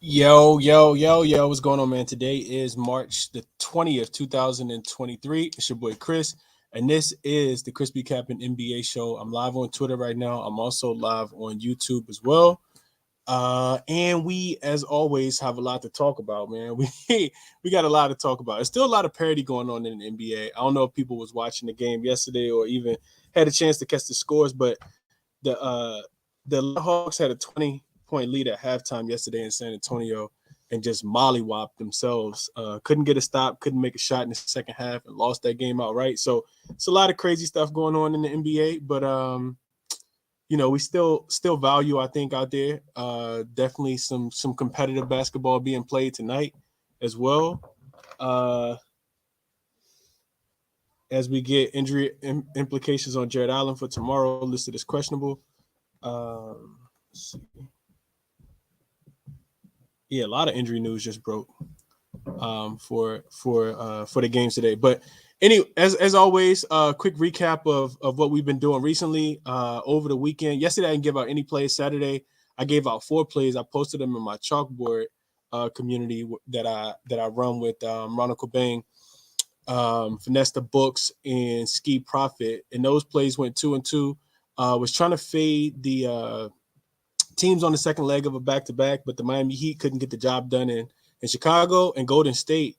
Yo, what's going on, man? Today is March the 20th, 2023. It's your boy Chris, and this is the ChrisBeCappinn NBA show. I'm live on Twitter right now. I'm also live on YouTube as well. And we, as always, have a lot to talk about, man. We got a lot to talk about. There's still a lot of parity going on in the NBA. I don't know if people was watching the game yesterday or even had a chance to catch the scores, but the Hawks had a 20-point lead at halftime yesterday in San Antonio and just mollywopped themselves. Couldn't get a stop, couldn't make a shot in the second half, and lost that game outright. So it's a lot of crazy stuff going on in the NBA, but we still value, I think, out there. Definitely some competitive basketball being played tonight as well. As we get injury implications on Jared Allen for tomorrow, listed as questionable. Let's see. Yeah, a lot of injury news just broke for the games today. But anyway, as always, quick recap of what we've been doing recently over the weekend. Yesterday, I didn't give out any plays. Saturday, I gave out 4 plays. I posted them in my chalkboard community that I run with Ronald Cobain, Finesse the Books, and Ski Profit. And those plays went 2 and 2. Was trying to fade the teams on the second leg of a back-to-back, but the Miami Heat couldn't get the job done in Chicago, and Golden State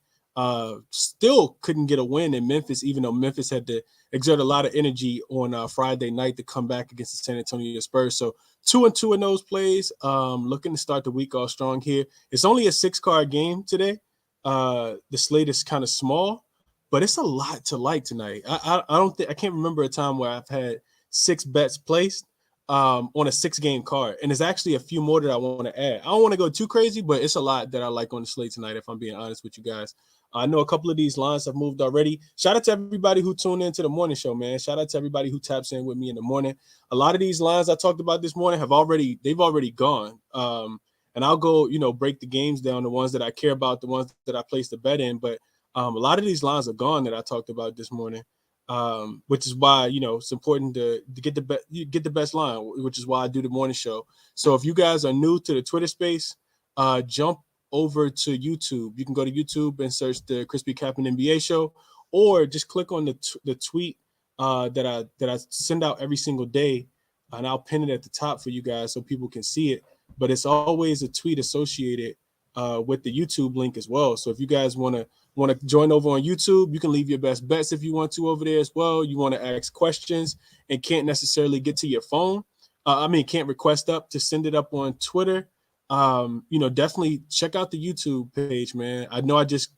still couldn't get a win in Memphis, even though Memphis had to exert a lot of energy on Friday night to come back against the San Antonio Spurs. So 2 and 2 in those plays. Looking to start the week off strong here. It's only a 6-card game today. The slate is kind of small, but it's a lot to like tonight. I can't remember a time where I've had 6 bets placed on a 6-game card, and there's actually a few more that I want to add. I don't want to go too crazy, but it's a lot that I like on the slate tonight, if I'm being honest with you guys. I know a couple of these lines have moved already. Shout out to everybody who tuned into the morning show, man. Shout out to everybody who taps in with me in the morning. A lot of these lines I talked about this morning they've already gone. And I'll go, break the games down, the ones that I care about, the ones that I placed the bet in. But a lot of these lines are gone that I talked about this morning. Which is why it's important to get the best line, which is why I do the morning show. So if you guys are new to the Twitter space, jump over to YouTube. You can go to YouTube and search the ChrisBeCappinn NBA show, or just click on the tweet that I send out every single day, and I'll pin it at the top for you guys so people can see it. But it's always a tweet associated with the YouTube link as well. So if you guys want to join over on YouTube, you can leave your best bets if you want to over there as well. You want to ask questions and can't necessarily get to your phone. Can't request up to send it up on Twitter. Definitely check out the YouTube page, man. I know I just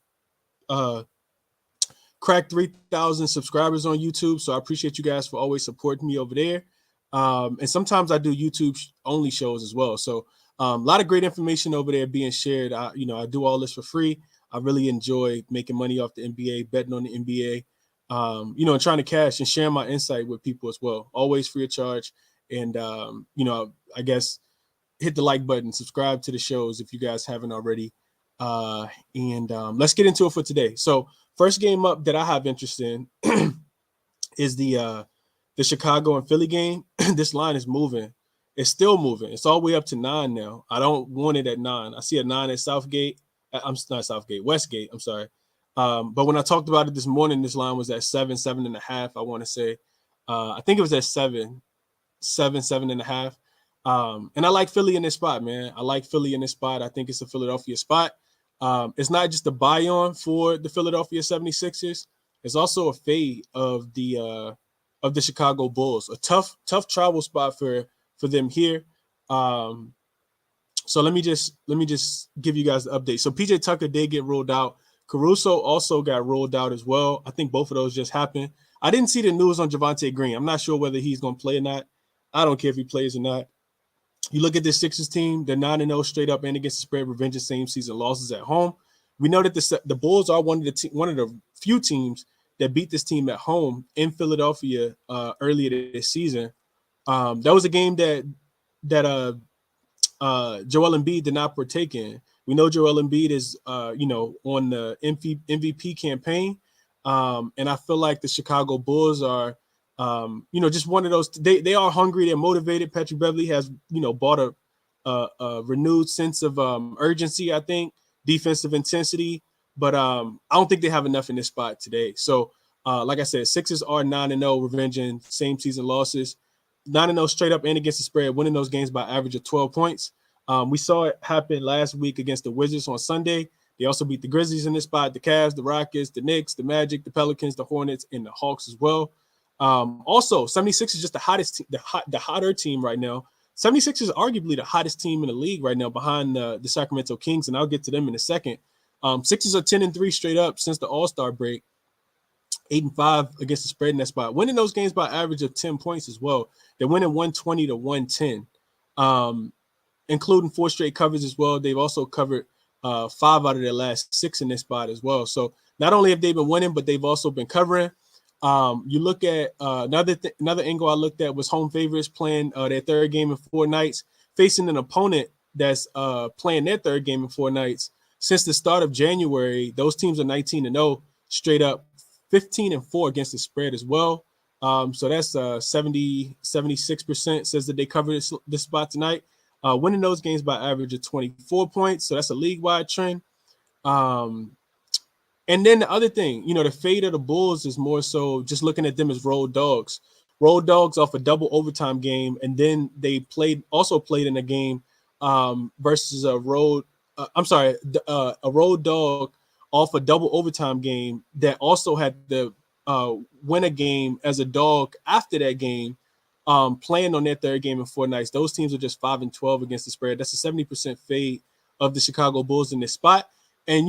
cracked 3,000 subscribers on YouTube, so I appreciate you guys for always supporting me over there. And sometimes I do YouTube only shows as well. So a lot of great information over there being shared. I do all this for free. I really enjoy making money off the NBA, betting on the NBA, and trying to cash and share my insight with people as well. Always free of charge. And, I guess hit the like button, subscribe to the shows if you guys haven't already. And let's get into it for today. So first game up that I have interest in is the Chicago and Philly game. This line is moving. It's still moving. It's all the way up to 9 now. I don't want it at 9. I see a 9 at Southgate. I'm not Southgate, Westgate. I'm sorry. But when I talked about it this morning, this line was at 7.5. I want to say, I think it was at 7.5. And I like Philly in this spot, man. I like Philly in this spot. I think it's a Philadelphia spot. It's not just a buy on for the Philadelphia 76ers. It's also a fade of the Chicago Bulls. A tough travel spot for them here. So let me just give you guys the update. So PJ Tucker did get ruled out. Caruso also got ruled out as well. I think both of those just happened. I didn't see the news on Javonte Green. I'm not sure whether he's going to play or not. I don't care if he plays or not. You look at this Sixers team, they're 9-0 straight up and against the spread, revenge of same season losses at home. We know that the Bulls are one of the few teams that beat this team at home in Philadelphia earlier this season. That was a game that Joel Embiid did not partake in. We know Joel Embiid is, on the MVP campaign. And I feel like the Chicago Bulls are, just one of those. They are hungry. They're motivated. Patrick Beverley has, bought a renewed sense of urgency, I think, defensive intensity. But I don't think they have enough in this spot today. So, like I said, Sixers are 9-0, revenging same season losses. 9-0 straight up and against the spread, winning those games by average of 12 points. We saw it happen last week against the Wizards on Sunday. They also beat the Grizzlies in this spot, the Cavs, the Rockets, the Knicks, the Magic, the Pelicans, the Hornets, and the Hawks as well. Also, 76 is just the hottest, the hotter team right now. 76 is arguably the hottest team in the league right now behind the Sacramento Kings, and I'll get to them in a second. Sixers are 10-3 straight up since the All-Star break. 8-5 against the spread in that spot, winning those games by average of 10 points as well. They're winning 120-110, including 4 straight covers as well. They've also covered 5 out of their last 6 in this spot as well. So not only have they been winning, but they've also been covering. You look at another angle I looked at was home favorites playing their third game in 4 nights, facing an opponent that's playing their third game in 4 nights. Since the start of January, those teams are 19-0 straight up, 15-4 against the spread as well. So that's 76% says that they cover this spot tonight, winning those games by average of 24 points. So that's a league-wide trend. And then the other thing, the fate of the Bulls is more so just looking at them as road dogs. Road dogs off a double overtime game, and then they also played in a game versus a road dog off a double overtime game that also had to win a game as a dog after that game, playing on their third game in 4 nights. Those teams are just 5-12 against the spread. That's a 70% fade of the Chicago Bulls in this spot. And,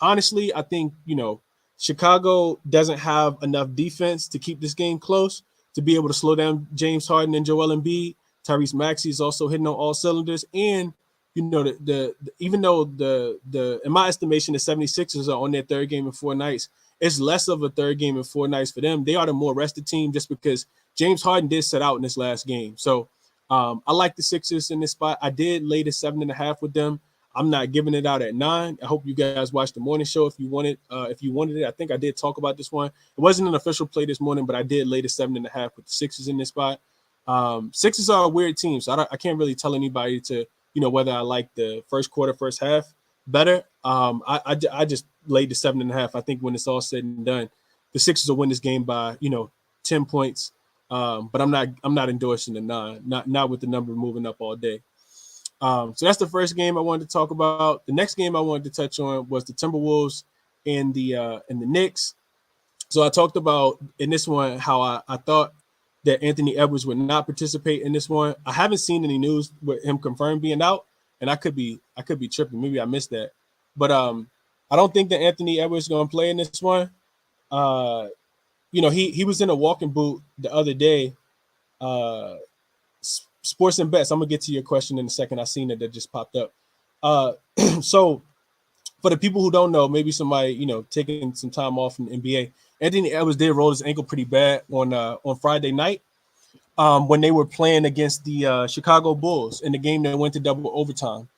honestly, I think, Chicago doesn't have enough defense to keep this game close, to be able to slow down James Harden and Joel Embiid. Tyrese Maxey is also hitting on all cylinders. And, even though in my estimation, the 76ers are on their third game in 4 nights, it's less of a third game in 4 nights for them. They are the more rested team just because James Harden did set out in this last game. So I like the Sixers in this spot. I did lay the 7.5 with them. I'm not giving it out at 9. I hope you guys watched the morning show if you wanted it. I think I did talk about this one. It wasn't an official play this morning, but I did lay the 7.5 with the Sixers in this spot. Sixers are a weird team, so I can't really tell anybody to whether I like the first quarter, first half better. I just laid the 7.5. I think when it's all said and done, the Sixers will win this game by 10 points. But I'm not endorsing the 9, not with the number moving up all day. So that's the first game I wanted to talk about. The next game I wanted to touch on was the Timberwolves and the Knicks. So I talked about in this one how I thought that Anthony Edwards would not participate in this one. I haven't seen any news with him confirmed being out, and I could be tripping. Maybe I missed that. But I don't think that Anthony Edwards is going to play in this one. He was in a walking boot the other day. Sports and bets. I'm gonna get to your question in a second. I seen that just popped up. So for the people who don't know, maybe somebody taking some time off from the NBA, Anthony Edwards did roll his ankle pretty bad on Friday night when they were playing against the Chicago Bulls in the game that went to double overtime.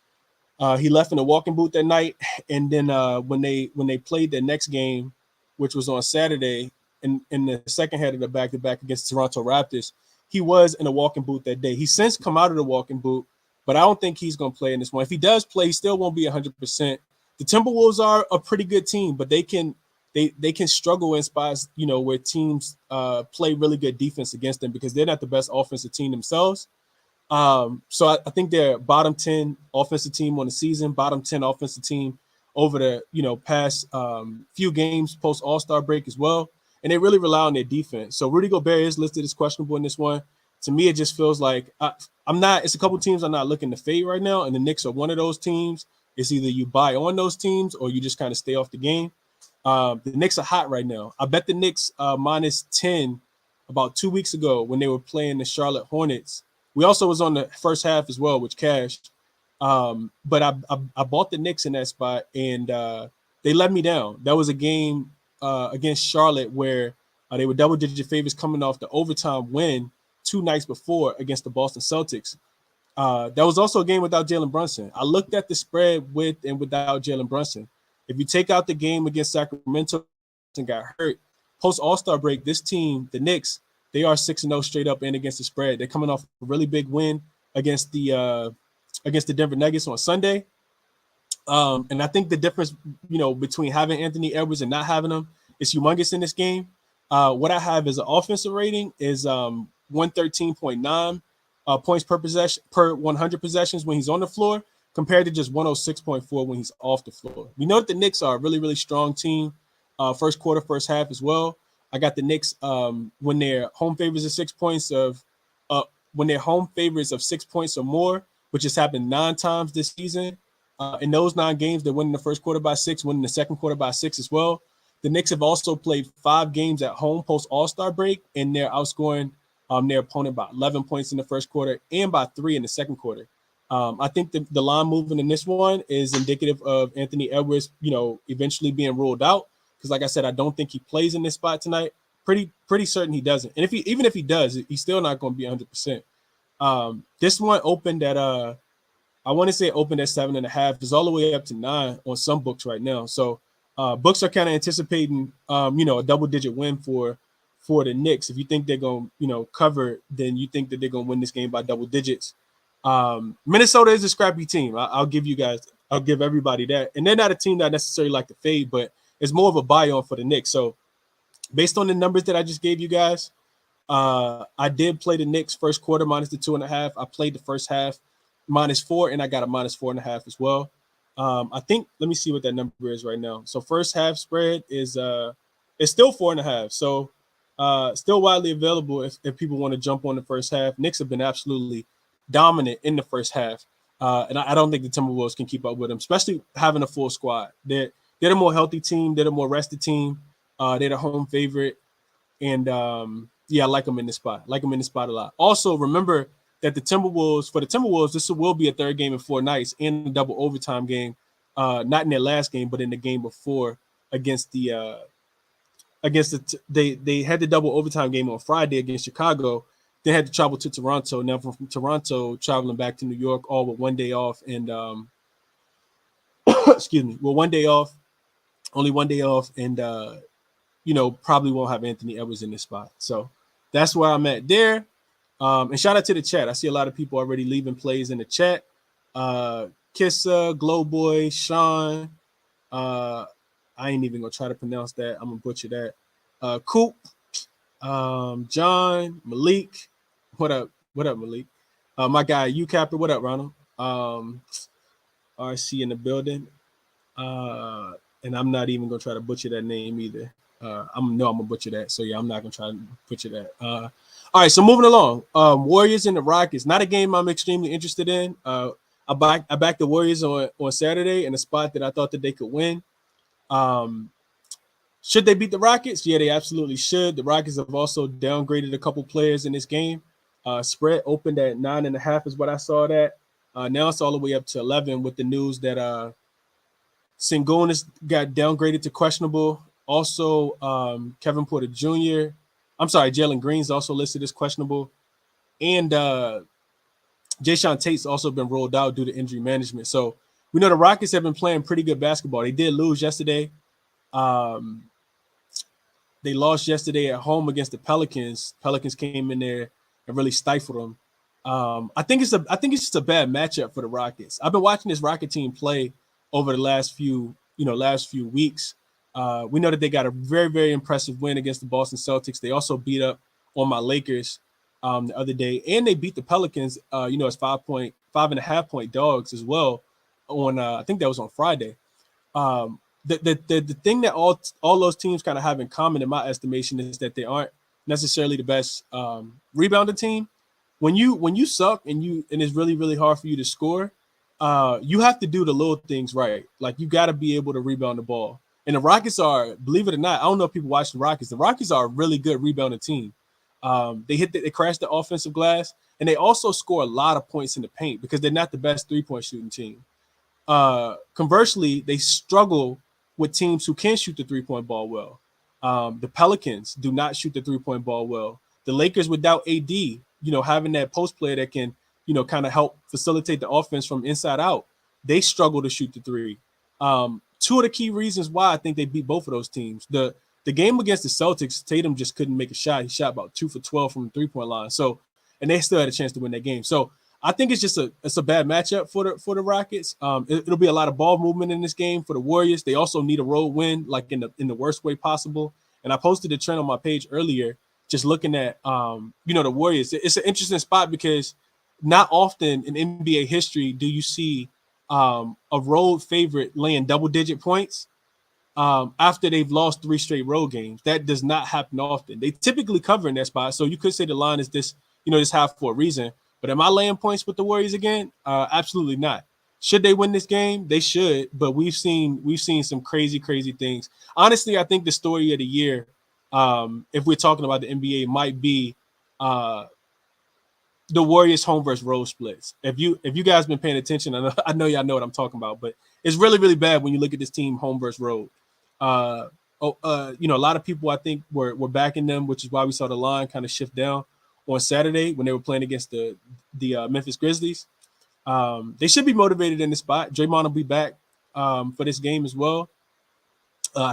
He left in a walking boot that night, and then when they played the next game, which was on Saturday, in the second head of the back-to-back against the Toronto Raptors, he was in a walking boot that day. He's since come out of the walking boot, but I don't think he's going to play in this one. If he does play, he still won't be 100%. The Timberwolves are a pretty good team, but they can struggle in spots, where teams play really good defense against them because they're not the best offensive team themselves. So I think they're bottom 10 offensive team on the season, bottom 10 offensive team over the past few games post All-Star break as well. And they really rely on their defense. So Rudy Gobert is listed as questionable in this one. To me, it just feels like it's a couple teams I'm not looking to fade right now, and the Knicks are one of those teams. It's either you buy on those teams or you just kind of stay off the game. The Knicks are hot right now. I bet the Knicks minus 10 about 2 weeks ago when they were playing the Charlotte Hornets. We also was on the first half as well, which cashed. But I bought the Knicks in that spot, and they let me down. That was a game against Charlotte where they were double-digit favorites coming off the overtime win 2 nights before against the Boston Celtics. That was also a game without Jalen Brunson. I looked at the spread with and without Jalen Brunson. If you take out the game against Sacramento and got hurt, post All-Star break, this team, the Knicks, they are 6-0 straight up and against the spread. They're coming off a really big win against the Denver Nuggets on Sunday. And I think the difference, between having Anthony Edwards and not having him is humongous in this game. What I have as an offensive rating is 113.9 points per possession per 100 possessions when he's on the floor, compared to just 106.4 when he's off the floor. We know that the Knicks are a really, really strong team, first quarter, first half as well. I got the Knicks when their home favors of 6 points when their home favorites of 6 points or more, which has happened 9 times this season. In those 9 games, they're winning the first quarter by 6, winning the second quarter by 6 as well. The Knicks have also played 5 games at home post All-Star break, and they're outscoring their opponent by 11 points in the first quarter and by 3 in the second quarter. I think the line movement in this one is indicative of Anthony Edwards, eventually being ruled out. Because, like I said, I don't think he plays in this spot tonight. Pretty certain he doesn't. And even if he does, he's still not going to be 100%. This one opened at I want to say it opened at 7.5. It's all the way up to 9 on some books right now. So books are kind of anticipating, a double-digit win for the Knicks. If you think they're going to, cover, then you think that they're going to win this game by double digits. Minnesota is a scrappy team. I'll give everybody that. And they're not a team that I necessarily like to fade, but it's more of a buy-on for the Knicks. So based on the numbers that I just gave you guys, I did play the Knicks first quarter minus the 2.5. I played the first half -4, and I got a -4.5 as well. I think, let me see what that number is right now. So first half spread is it's still 4.5. So still widely available if people want to jump on the first half. Knicks have been absolutely dominant in the first half. And I don't think the Timberwolves can keep up with them, especially having a full squad. They're the more healthy team. They're the more rested team. They're the home favorite. And, I like them in this spot. I like them in this spot a lot. Also, remember that for the Timberwolves, this will be a third game in 4 nights and a double overtime game. Not in their last game, but in the game before against they had the double overtime game on Friday against Chicago. They had to travel to Toronto. Now from Toronto, traveling back to New York, all with 1 day off. And excuse me, well, 1 day off, only 1 day off, and probably won't have Anthony Edwards in this spot. So that's where I'm at there. And shout out to the chat. I see a lot of people already leaving plays in the chat. Kissa, Glowboy, Sean. I ain't even gonna try to pronounce that. I'm gonna butcher that. Coop, John, Malik. What up, Malik? My guy, ChrisBeCappinn. What up, Ronald? RC in the building. And I'm not even gonna try to butcher that name either. I'm gonna butcher that. So yeah, I'm not gonna try to butcher that. All right, so moving along. Warriors and the Rockets. Not a game I'm extremely interested in. I backed the Warriors on Saturday in a spot that I thought that they could win. Should they beat the Rockets? Yeah, they absolutely should. The Rockets have also downgraded a couple players in this game. Spread opened at 9.5 is what I saw that. Now it's all the way up to 11 with the news that Sengun has got downgraded to questionable. Also, Kevin Porter Jr. I'm sorry, Jalen Green's also listed as questionable. And Jayshawn Tate's also been rolled out due to injury management. So we know the Rockets have been playing pretty good basketball. They did lose yesterday. They lost yesterday at home against the Pelicans. Pelicans came in there and really stifled them. I think it's just a bad matchup for the Rockets. I've been watching this Rocket team play over the last few weeks. We know that they got a very, very impressive win against the Boston Celtics. They also beat up on my Lakers the other day, and they beat the Pelicans, as 5.5 point dogs as well on I think that was on Friday. The thing that all those teams kind of have in common, in my estimation, is that they aren't necessarily the best rebounder team. When you suck and it's really, really hard for you to score, you have to do the little things right. Like, you got to be able to rebound the ball. And the Rockets are, believe it or not, I don't know if people watch the Rockets. The Rockets are a really good rebounding team. They crash the offensive glass, and they also score a lot of points in the paint because they're not the best 3-point shooting team. Conversely, they struggle with teams who can shoot the 3-point ball well. The Pelicans do not shoot the 3-point ball well. The Lakers, without AD, having that post player that can, kind of help facilitate the offense from inside out, they struggle to shoot the 3. Two of the key reasons why I think they beat both of those teams. The game against the Celtics, Tatum just couldn't make a shot. He shot about 2 for 12 from the 3-point line. So, and they still had a chance to win that game. So I think it's just a bad matchup for the Rockets. It'll be a lot of ball movement in this game for the Warriors. They also need a road win, like in the worst way possible. And I posted a trend on my page earlier, just looking at the Warriors. It's an interesting spot because not often in NBA history do you see a road favorite laying double-digit points after they've lost 3 straight road games. That does not happen often. They typically cover in that spot. So you could say the line is this half for a reason. But am I laying points with the Warriors again? Absolutely not. Should they win this game? They should. But we've seen some crazy things. Honestly, I think the story of the year, if we're talking about the NBA, might be the Warriors home versus road splits. If you guys been paying attention, I know y'all know what I'm talking about. But it's really bad when you look at this team home versus road. A lot of people I think were backing them, which is why we saw the line kind of shift down on Saturday when they were playing against the Memphis Grizzlies. They should be motivated in the spot. Draymond will be back for this game as well.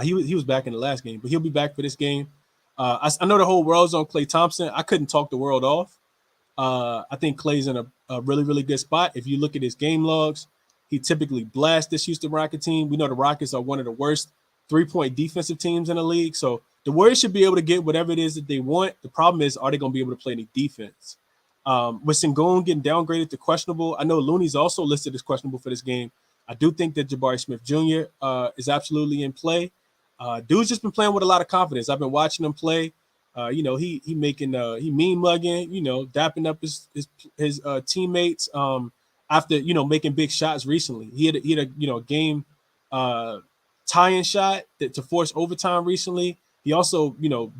He was back in the last game, but he'll be back for this game. I know the whole world's on Klay Thompson. I couldn't talk the world off. I think Klay's in a really good spot. If you look at his game logs, he typically blasts this Houston Rocket team. We know the Rockets are one of the worst 3-point defensive teams in the league. So the Warriors should be able to get whatever it is that they want. The problem is, are they going to be able to play any defense? With Sengun getting downgraded to questionable, I know Looney's also listed as questionable for this game. I do think that Jabari Smith Jr. Is absolutely in play. Dude's just been playing with a lot of confidence. I've been watching him play. He meme mugging, dapping up his teammates after making big shots recently. He had a game tie-in shot to force overtime recently. He also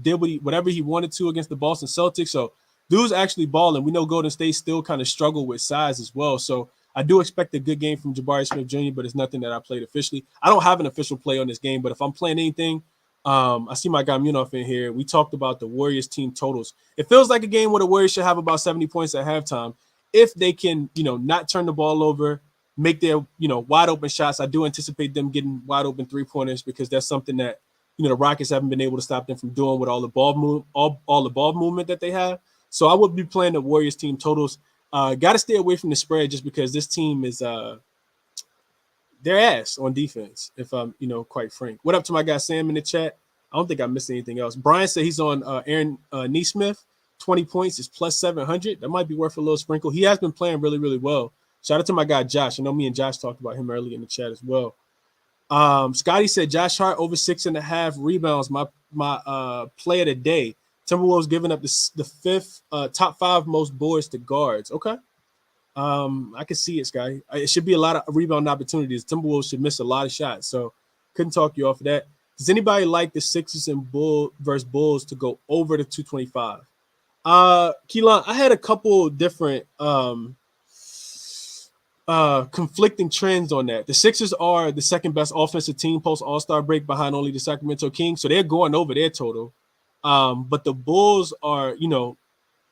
did whatever he wanted to against the Boston Celtics. So dude's actually balling. We know Golden State still kind of struggle with size as well. So I do expect a good game from Jabari Smith Jr., but it's nothing that I played officially. I don't have an official play on this game, but if I'm playing anything, I see my guy Munaf in here. We talked about the Warriors team totals. It feels like a game where the Warriors should have about 70 points at halftime if they can, not turn the ball over, make their, wide open shots. I do anticipate them getting wide open 3-pointers because that's something that, the Rockets haven't been able to stop them from doing with all the ball movement that they have. So I would be playing the Warriors team totals. Got to stay away from the spread just because this team is their ass on defense, if I'm, quite frank. What up to my guy Sam in the chat? I don't think I missed anything else. Brian said he's on Aaron Nesmith. 20 points is plus 700. That might be worth a little sprinkle. He has been playing really well. Shout out to my guy Josh. I know me and Josh talked about him earlier in the chat as well. Scotty said Josh Hart over 6.5 rebounds. My play of the day. Timberwolves giving up the fifth top 5 most boards to guards. Okay. I can see it, Scotty. It should be a lot of rebound opportunities. Timberwolves should miss a lot of shots. So couldn't talk you off of that. Does anybody like the Sixers and versus Bulls to go over the 225? Keelan, I had a couple different conflicting trends on that. The Sixers are the second best offensive team post All-Star break behind only the Sacramento Kings, so they're going over their total. But the Bulls are,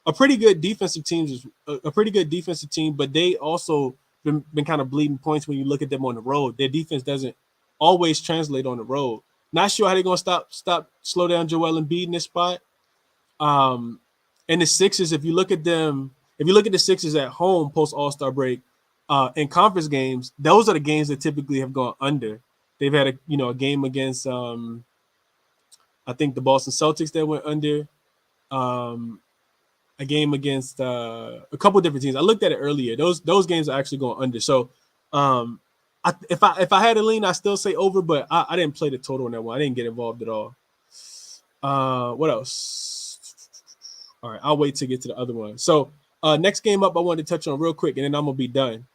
a pretty good defensive team, but they also been kind of bleeding points when you look at them on the road. Their defense doesn't always translate on the road. Not sure how they're going to slow down Joel Embiid in this spot. And the Sixers, if you look at the Sixers at home post All-Star break, in conference games, those are the games that typically have gone under. They've had a game against I think the Boston Celtics that went under, a game against a couple different teams. I looked at it earlier. Those games are actually going under. So if I had to lean, I still say over, but I didn't play the total on that one. I didn't get involved at all. What else? All right, I'll wait to get to the other one. So next game up, I wanted to touch on real quick, and then I'm gonna be done.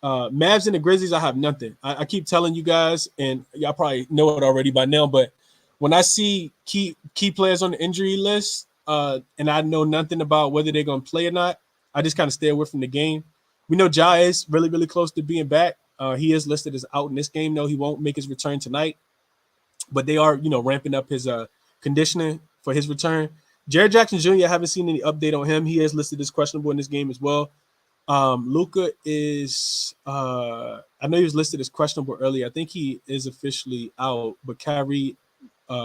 Mavs and the Grizzlies, I have nothing. I keep telling you guys, and y'all probably know it already by now, but when I see key players on the injury list, and I know nothing about whether they're gonna play or not, I just kind of stay away from the game. We know Ja is really close to being back. He is listed as out in this game. No, he won't make his return tonight, but they are, ramping up his conditioning for his return. Jared Jackson Jr., I haven't seen any update on him. He is listed as questionable in this game as well. Luka is, I know he was listed as questionable earlier. I think he is officially out, but Kyrie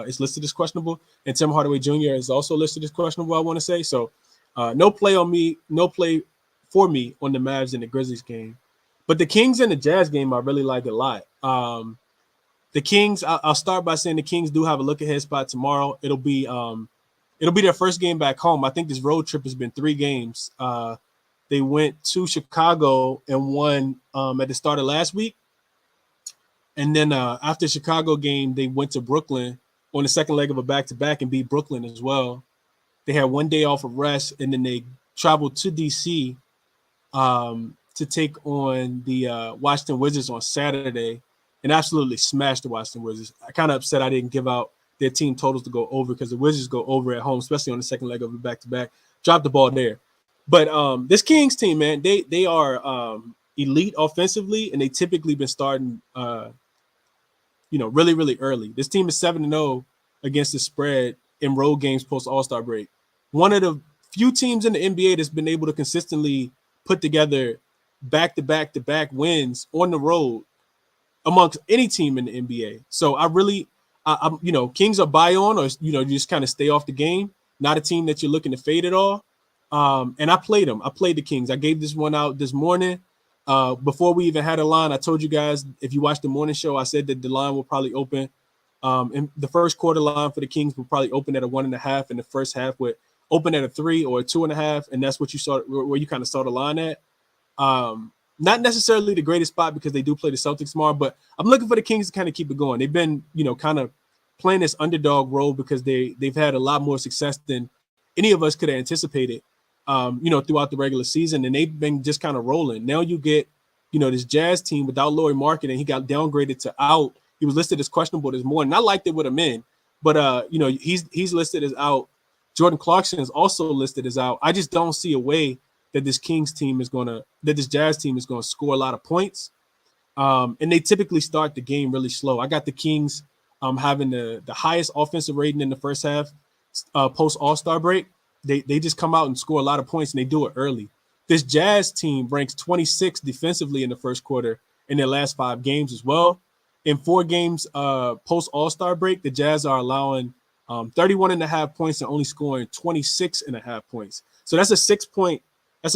is listed as questionable, and Tim Hardaway Jr. is also listed as questionable, I want to say. So no play on me, no play for me on the Mavs and the Grizzlies game. But the Kings and the Jazz game, I really like a lot. The Kings, I'll start by saying the Kings do have a look ahead spot tomorrow. It'll be their first game back home. I think this road trip has been 3 games. They went to Chicago and won at the start of last week. And then after the Chicago game, they went to Brooklyn on the second leg of a back-to-back and beat Brooklyn as well. They had 1 day off of rest, and then they traveled to D.C. To take on the Washington Wizards on Saturday and absolutely smashed the Washington Wizards. I kind of upset I didn't give out their team totals to go over because the Wizards go over at home, especially on the second leg of a back-to-back. Dropped the ball there. But this Kings team, man, they are elite offensively, and they typically been starting really, really early. This team is 7-0 against the spread in road games post All-Star break. One of the few teams in the NBA that's been able to consistently put together back-to-back-to-back wins on the road amongst any team in the NBA. So I'm Kings are buy on, or you just kind of stay off the game. Not a team that you're looking to fade at all. And I played them. I played the Kings. I gave this one out this morning. Before we even had a line, I told you guys, if you watched the morning show, I said that the line will probably open. In the first quarter line for the Kings will probably open at a 1.5, and the first half would open at a 3 or a 2.5, and that's what you saw, where you kind of saw the line at. Not necessarily the greatest spot because they do play the Celtics tomorrow, but I'm looking for the Kings to kind of keep it going. They've been, kind of playing this underdog role because they've had a lot more success than any of us could have anticipated. Throughout the regular season, and they've been just kind of rolling. Now you get, this Jazz team without Lauri Markkanen, and he got downgraded to out. He was listed as questionable this morning. I liked it with him in, but he's listed as out. Jordan Clarkson is also listed as out. I just don't see a way that this Jazz team is gonna score a lot of points. And they typically start the game really slow. I got the Kings having the highest offensive rating in the first half post All-Star break. They just come out and score a lot of points, and they do it early. This Jazz team ranks 26th defensively in the first quarter in their last 5 games as well. In 4 games post All-Star break, the Jazz are allowing 31.5 points and only scoring 26.5 points. So that's a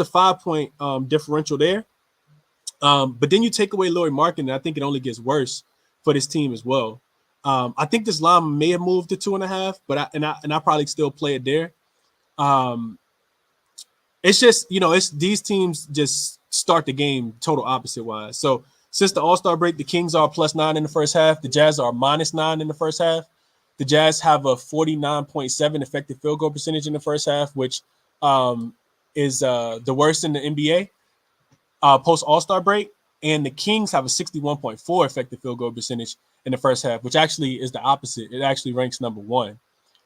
5-point differential there. But then you take away Lauri Markkanen, and I think it only gets worse for this team as well. I think this line may have moved to 2.5, but I probably still play it there. It's just, it's these teams just start the game total opposite wise. So since the All-Star break, the Kings are +9 in the first half. The Jazz are -9 in the first half. The Jazz have a 49.7 effective field goal percentage in the first half, which is the worst in the NBA post All-Star break. And the Kings have a 61.4 effective field goal percentage in the first half, which actually is the opposite. It actually ranks number 1.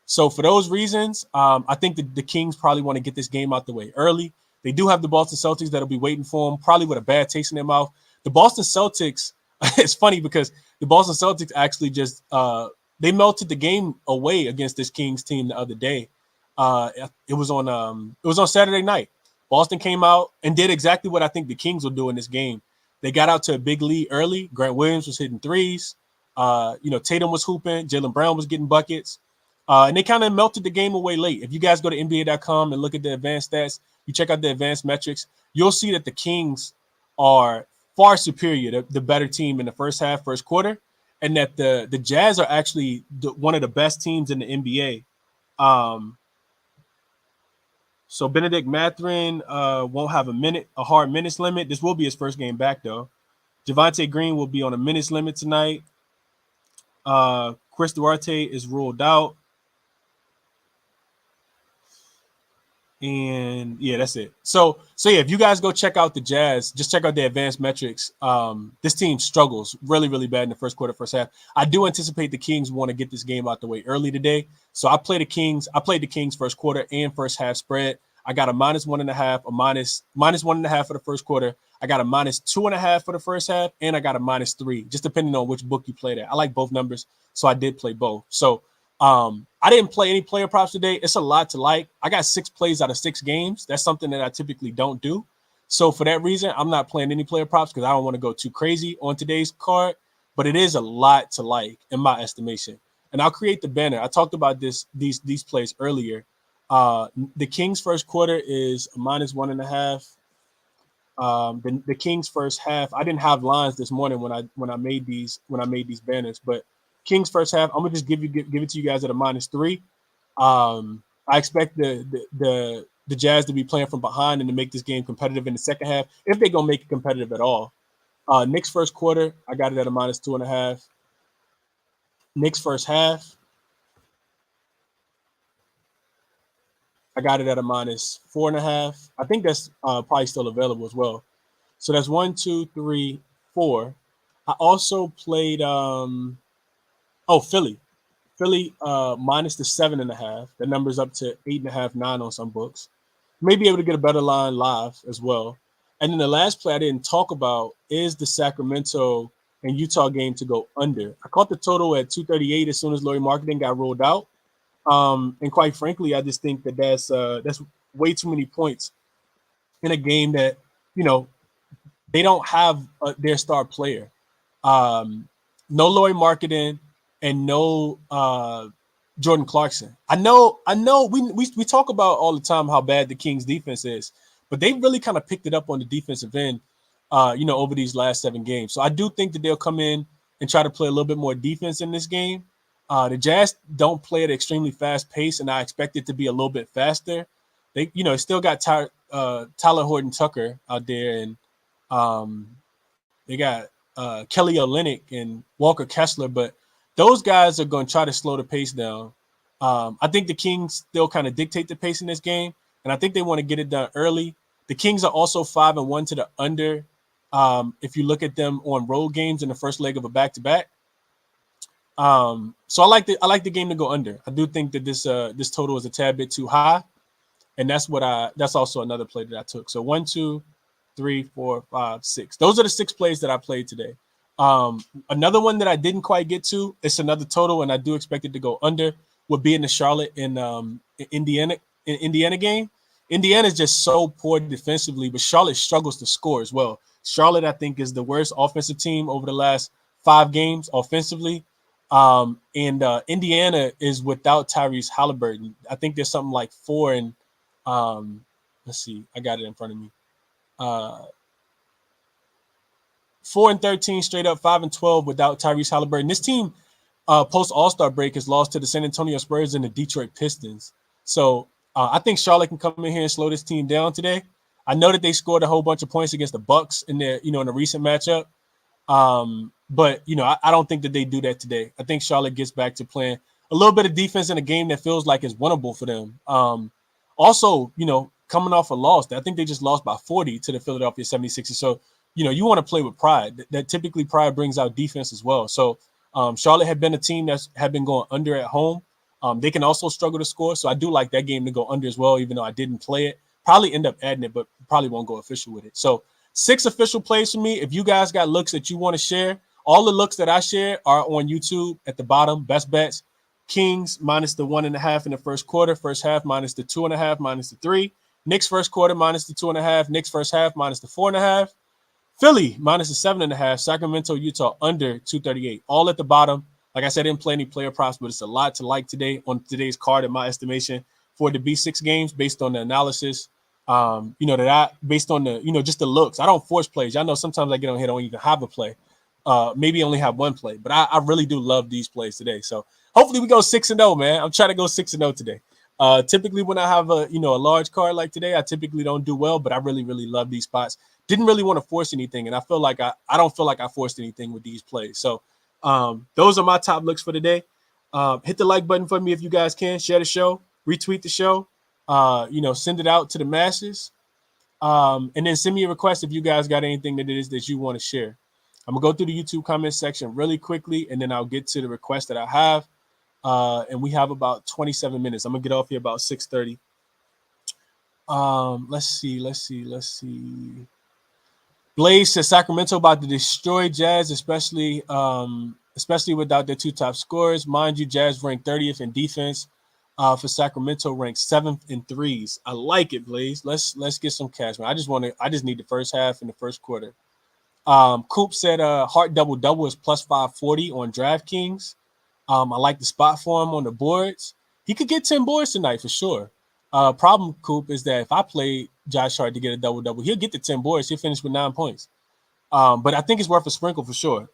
So for those reasons, I think the Kings probably want to get this game out the way early. They do have the Boston Celtics that'll be waiting for them, probably with a bad taste in their mouth. The Boston Celtics, it's funny because the Boston Celtics actually just they melted the game away against this Kings team the other day. It was on Saturday night. Boston came out and did exactly what I think the Kings will do in this game. They got out to a big lead early. Grant Williams was hitting threes. Tatum was hooping. Jaylen Brown was getting buckets. And they kind of melted the game away late. If you guys go to NBA.com and look at the advanced stats, you check out the advanced metrics, you'll see that the Kings are far superior, the better team in the first half, first quarter, and that the Jazz are actually one of the best teams in the NBA. So Benedict Mathurin won't have a hard minutes limit. This will be his first game back, though. Javonte Green will be on a minutes limit tonight. Chris Duarte is ruled out. And yeah, that's it. So yeah, if you guys go check out the Jazz, just check out the advanced metrics. This team struggles really, really bad in the first quarter, first half. I do anticipate the Kings want to get this game out the way early today. So I played the Kings first quarter and first half spread. I got a -1.5, a minus 1.5 for the first quarter. I got a -2.5 for the first half, and I got a -3, just depending on which book you played at. I like both numbers, so I did play both. So I didn't play any player props today. It's a lot to like. I got 6 plays out of 6 games. That's something that I typically don't do. So for that reason, I'm not playing any player props because I don't want to go too crazy on today's card. But it is a lot to like in my estimation. And I'll create the banner. I talked about these plays earlier. The Kings first quarter is a -1.5. The Kings first half. I didn't have lines this morning when I made these banners, but Kings first half. I'm gonna just give it to you guys at a -3. I expect the Jazz to be playing from behind and to make this game competitive in the second half, if they're gonna make it competitive at all. Knicks first quarter, I got it at a -2.5. Knicks first half, I got it at a -4.5. I think that's probably still available as well. So that's 1, 2, 3, 4. I also played Philly. Philly minus the 7.5. The number's up to 8.5, 9 on some books. May be able to get a better line live as well. And then the last play I didn't talk about is the Sacramento and Utah game to go under. I caught the total at 238 as soon as Lauri Markkanen got rolled out. And quite frankly, I just think that's way too many points in a game that, they don't have their star player. No Lauri Markkanen and no Jordan Clarkson. I know. We talk about all the time how bad the Kings defense is, but they really kind of picked it up on the defensive end, over these last 7 games. So I do think that they'll come in and try to play a little bit more defense in this game. The Jazz don't play at an extremely fast pace, and I expect it to be a little bit faster. They, still got Tyler Horton Tucker out there, and they got Kelly Olynyk and Walker Kessler, but those guys are going to try to slow the pace down. I think the Kings still kind of dictate the pace in this game, and I think they want to get it done early. The Kings are also 5-1 to the under. If you look at them on road games in the first leg of a back-to-back. So I like the game to go under. I do think that this total is a tad bit too high, and that's also another play that I took. So 1, 2, 3, 4, 5, 6. Those are the 6 plays that I played today. Another one that I didn't quite get to, it's another total, and I do expect it to go under, would be in the Charlotte and Indiana game. Indiana is just so poor defensively, but Charlotte struggles to score as well. Charlotte, I think, is the worst offensive team over the last 5 games offensively. And Indiana is without Tyrese Halliburton. I think there's something like 4 and let's see, I got it in front of me. 4-13 straight up, 5-12 without Tyrese Halliburton. This team, post All-Star break, has lost to the San Antonio Spurs and the Detroit Pistons. So I think Charlotte can come in here and slow this team down today. I know that they scored a whole bunch of points against the Bucks in their, in a recent matchup. But I don't think that they do that today. I think Charlotte gets back to playing a little bit of defense in a game that feels like it's winnable for them. Also, coming off a loss, I think they just lost by 40 to the Philadelphia 76ers. So, you want to play with pride. That typically pride brings out defense as well. So Charlotte had been a team that had been going under at home. They can also struggle to score. So I do like that game to go under as well, even though I didn't play it. Probably end up adding it, but probably won't go official with it. So 6 official plays for me. If you guys got looks that you want to share, all the looks that I share are on YouTube at the bottom. Best bets. Kings minus the 1.5 in the first quarter. First half minus the 2.5, minus the 3. Knicks first quarter minus the 2.5. Knicks first half minus the 4.5. Philly minus the 7.5. Sacramento, Utah under 238. All at the bottom. Like I said, I didn't play any player props, but it's a lot to like today on today's card, in my estimation, for it to be 6 games based on the analysis. That I, based on the, just the looks. I don't force plays. Y'all know sometimes I get on here, don't even have a play. Maybe only have 1 play, but I really do love these plays today. So hopefully we go 6-0, man. I'm trying to go 6-0 today. Typically when I have a large card like today, I typically don't do well, but I really, really love these spots. Didn't really want to force anything, and I feel like I don't feel like I forced anything with these plays. So those are my top looks for today. Hit the like button for me if you guys can. Share the show, retweet the show, send it out to the masses. And then send me a request if you guys got anything that it is that you want to share. I'm going to go through the YouTube comment section really quickly, and then I'll get to the request that I have. And we have about 27 minutes. I'm going to get off here about 6:30. Let's see. Blaze says Sacramento about to destroy Jazz, especially without their 2 top scorers. Mind you, Jazz ranked 30th in defense. For Sacramento, ranked 7th in threes. I like it, Blaze. Let's get some cash, man. I just need the first half and the first quarter. Coop said Hart double is plus 540 on DraftKings. I like the spot for him on the boards. He could get 10 boards tonight for sure. Problem, Coop, is that if I play Josh Hart to get a double-double. He'll get the 10 boards. He'll finish with 9 points. But I think it's worth a sprinkle for sure.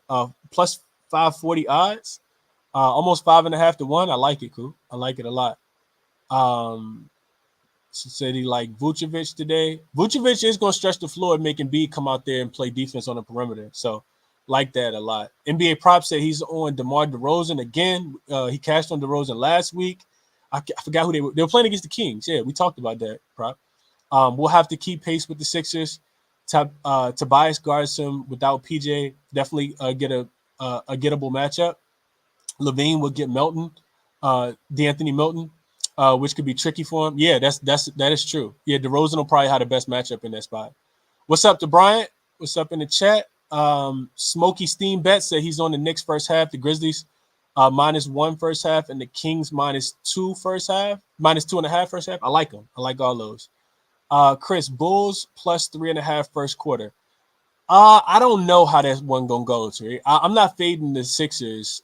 Plus 540 odds, almost 5.5 to 1. I like it, cool. I like it a lot. Said he like Vucevic today. Vucevic is going to stretch the floor and make Embiid come out there and play defense on the perimeter. So like that a lot. NBA Prop said he's on DeMar DeRozan again. He cashed on DeRozan last week. I forgot who they were. They were playing against the Kings. Yeah, we talked about that, Prop. We'll have to keep pace with the Sixers. Tobias guards him without PJ. Definitely get a gettable matchup. Levine will get Melton, DeAnthony Melton, which could be tricky for him. Yeah, that is true. Yeah, DeRozan will probably have the best matchup in that spot. What's up to Bryant? What's up in the chat? Smoky Steam Bet said he's on the Knicks first half. The Grizzlies -1 first half, and the Kings -2 first half, -2.5 first half. I like them. I like all those. Chris, Bulls +3.5 first quarter. I don't know how that one gonna go. I'm not fading the Sixers.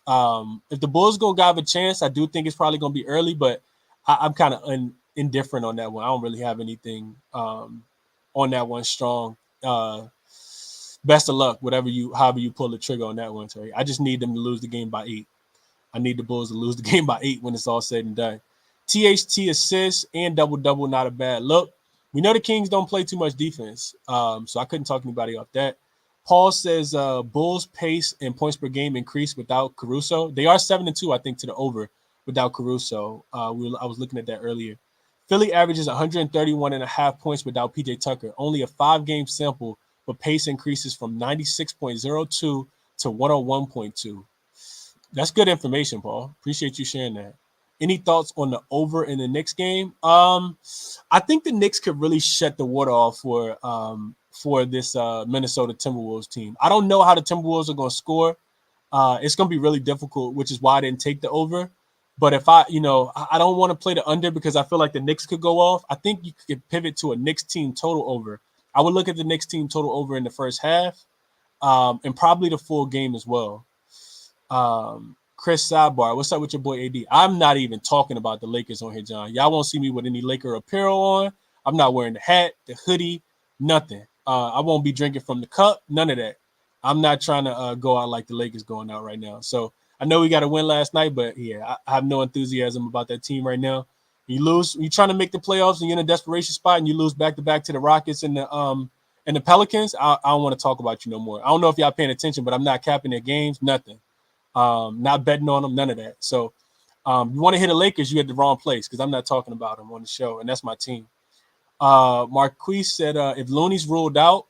If the Bulls gonna have a chance, I do think it's probably gonna be early, but I'm kind of indifferent on that one. I don't really have anything on that one strong. Best of luck, however you pull the trigger on that one, Terry. I just need them to lose the game by 8. I need the Bulls to lose the game by 8 when it's all said and done. THT assists and double-double, not a bad look. We know the Kings don't play too much defense, so I couldn't talk anybody off that. Paul says Bulls pace and points per game increase without Caruso. They are 7-2, I think, to the over without Caruso. I was looking at that earlier. Philly averages 131.5 points without PJ Tucker. Only a 5-game sample, but pace increases from 96.02 to 101.2. That's good information, Paul. Appreciate you sharing that. Any thoughts on the over in the Knicks game? I think the Knicks could really shut the water off for this Minnesota Timberwolves team. I don't know how the Timberwolves are going to score. It's going to be really difficult, which is why I didn't take the over. But if I don't want to play the under because I feel like the Knicks could go off. I think you could pivot to a Knicks team total over. I would look at the Knicks team total over in the first half, and probably the full game as well. Chris Sidebar, what's up with your boy AD? I'm not even talking about the Lakers on here, John. Y'all won't see me with any Laker apparel on. I'm not wearing the hat, the hoodie, nothing. I won't be drinking from the cup, none of that. I'm not trying to go out like the Lakers going out right now. So I know we got a win last night, but yeah, I have no enthusiasm about that team right now. You lose, you're trying to make the playoffs and you're in a desperation spot and you lose back-to-back to the Rockets and the Pelicans. I don't want to talk about you no more. I don't know if y'all paying attention, but I'm not capping their games, nothing. Not betting on them, none of that. So you want to hit the Lakers, you at the wrong place because I'm not talking about them on the show, and that's my team. Marquise said if Looney's ruled out,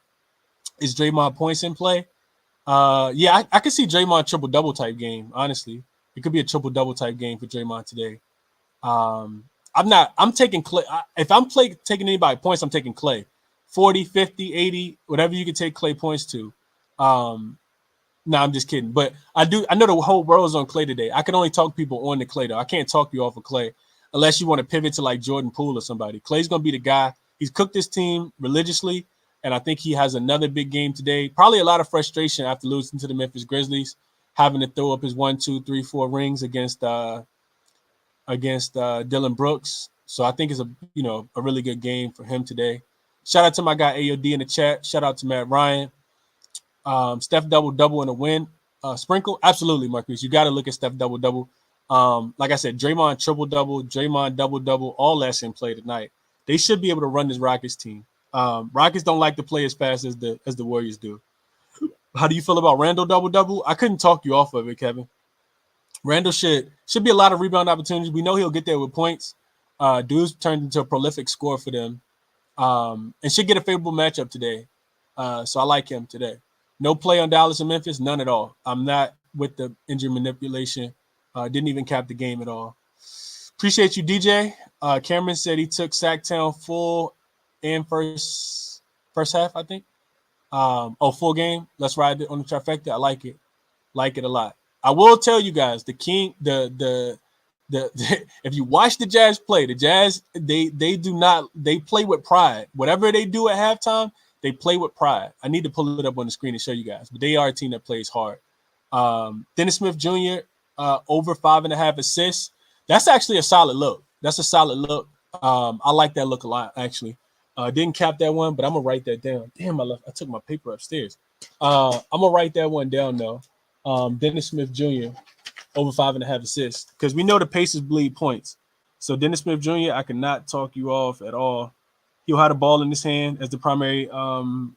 is Draymond points in play? Yeah, I could see Draymond triple-double type game, honestly. It could be a triple-double type game for Draymond today. I'm taking Clay. If I'm taking anybody points, I'm taking Clay. 40, 50, 80, whatever you can take Clay points to. No, I'm just kidding. But I know the whole world is on Clay today. I can only talk people on the Clay, though. I can't talk you off of Clay unless you want to pivot to like Jordan Poole or somebody. Clay's going to be the guy. He's cooked this team religiously, and I think he has another big game today. Probably a lot of frustration after losing to the Memphis Grizzlies, having to throw up his 1, 2, 3, 4 rings against Dylan Brooks. So I think it's a really good game for him today. Shout out to my guy AOD in the chat. Shout out to Matt Ryan. Steph double-double in a win. Sprinkle? Absolutely, Marcus. You got to look at Steph double-double. Like I said, Draymond triple-double, Draymond double-double, all that's in play tonight. They should be able to run this Rockets team. Rockets don't like to play as fast as the Warriors do. How do you feel about Randall double-double? I couldn't talk you off of it, Kevin. Randall should be a lot of rebound opportunities. We know he'll get there with points. Dude's turned into a prolific scorer for them. And should get a favorable matchup today. So I like him today. No play on Dallas and Memphis, none at all. I'm not with the injury manipulation. Didn't even cap the game at all. Appreciate you, DJ. Cameron said he took Sacktown full and first half, I think. Full game. Let's ride it on the trifecta. I like it. Like it a lot. I will tell you guys, if you watch the Jazz play, the Jazz, they play with pride. Whatever they do at halftime, they play with pride. I need to pull it up on the screen and show you guys, but they are a team that plays hard. Dennis Smith Jr. Over 5.5 assists. That's actually a solid look. That's a solid look. I like that look a lot, actually. Didn't cap that one, but I'm gonna write that down. Damn, I took my paper upstairs. I'm gonna write that one down though. Dennis Smith Jr. over 5.5 assists because we know the Pacers bleed points. So Dennis Smith Jr. I cannot talk you off at all. He'll have the ball in his hand as the primary, ball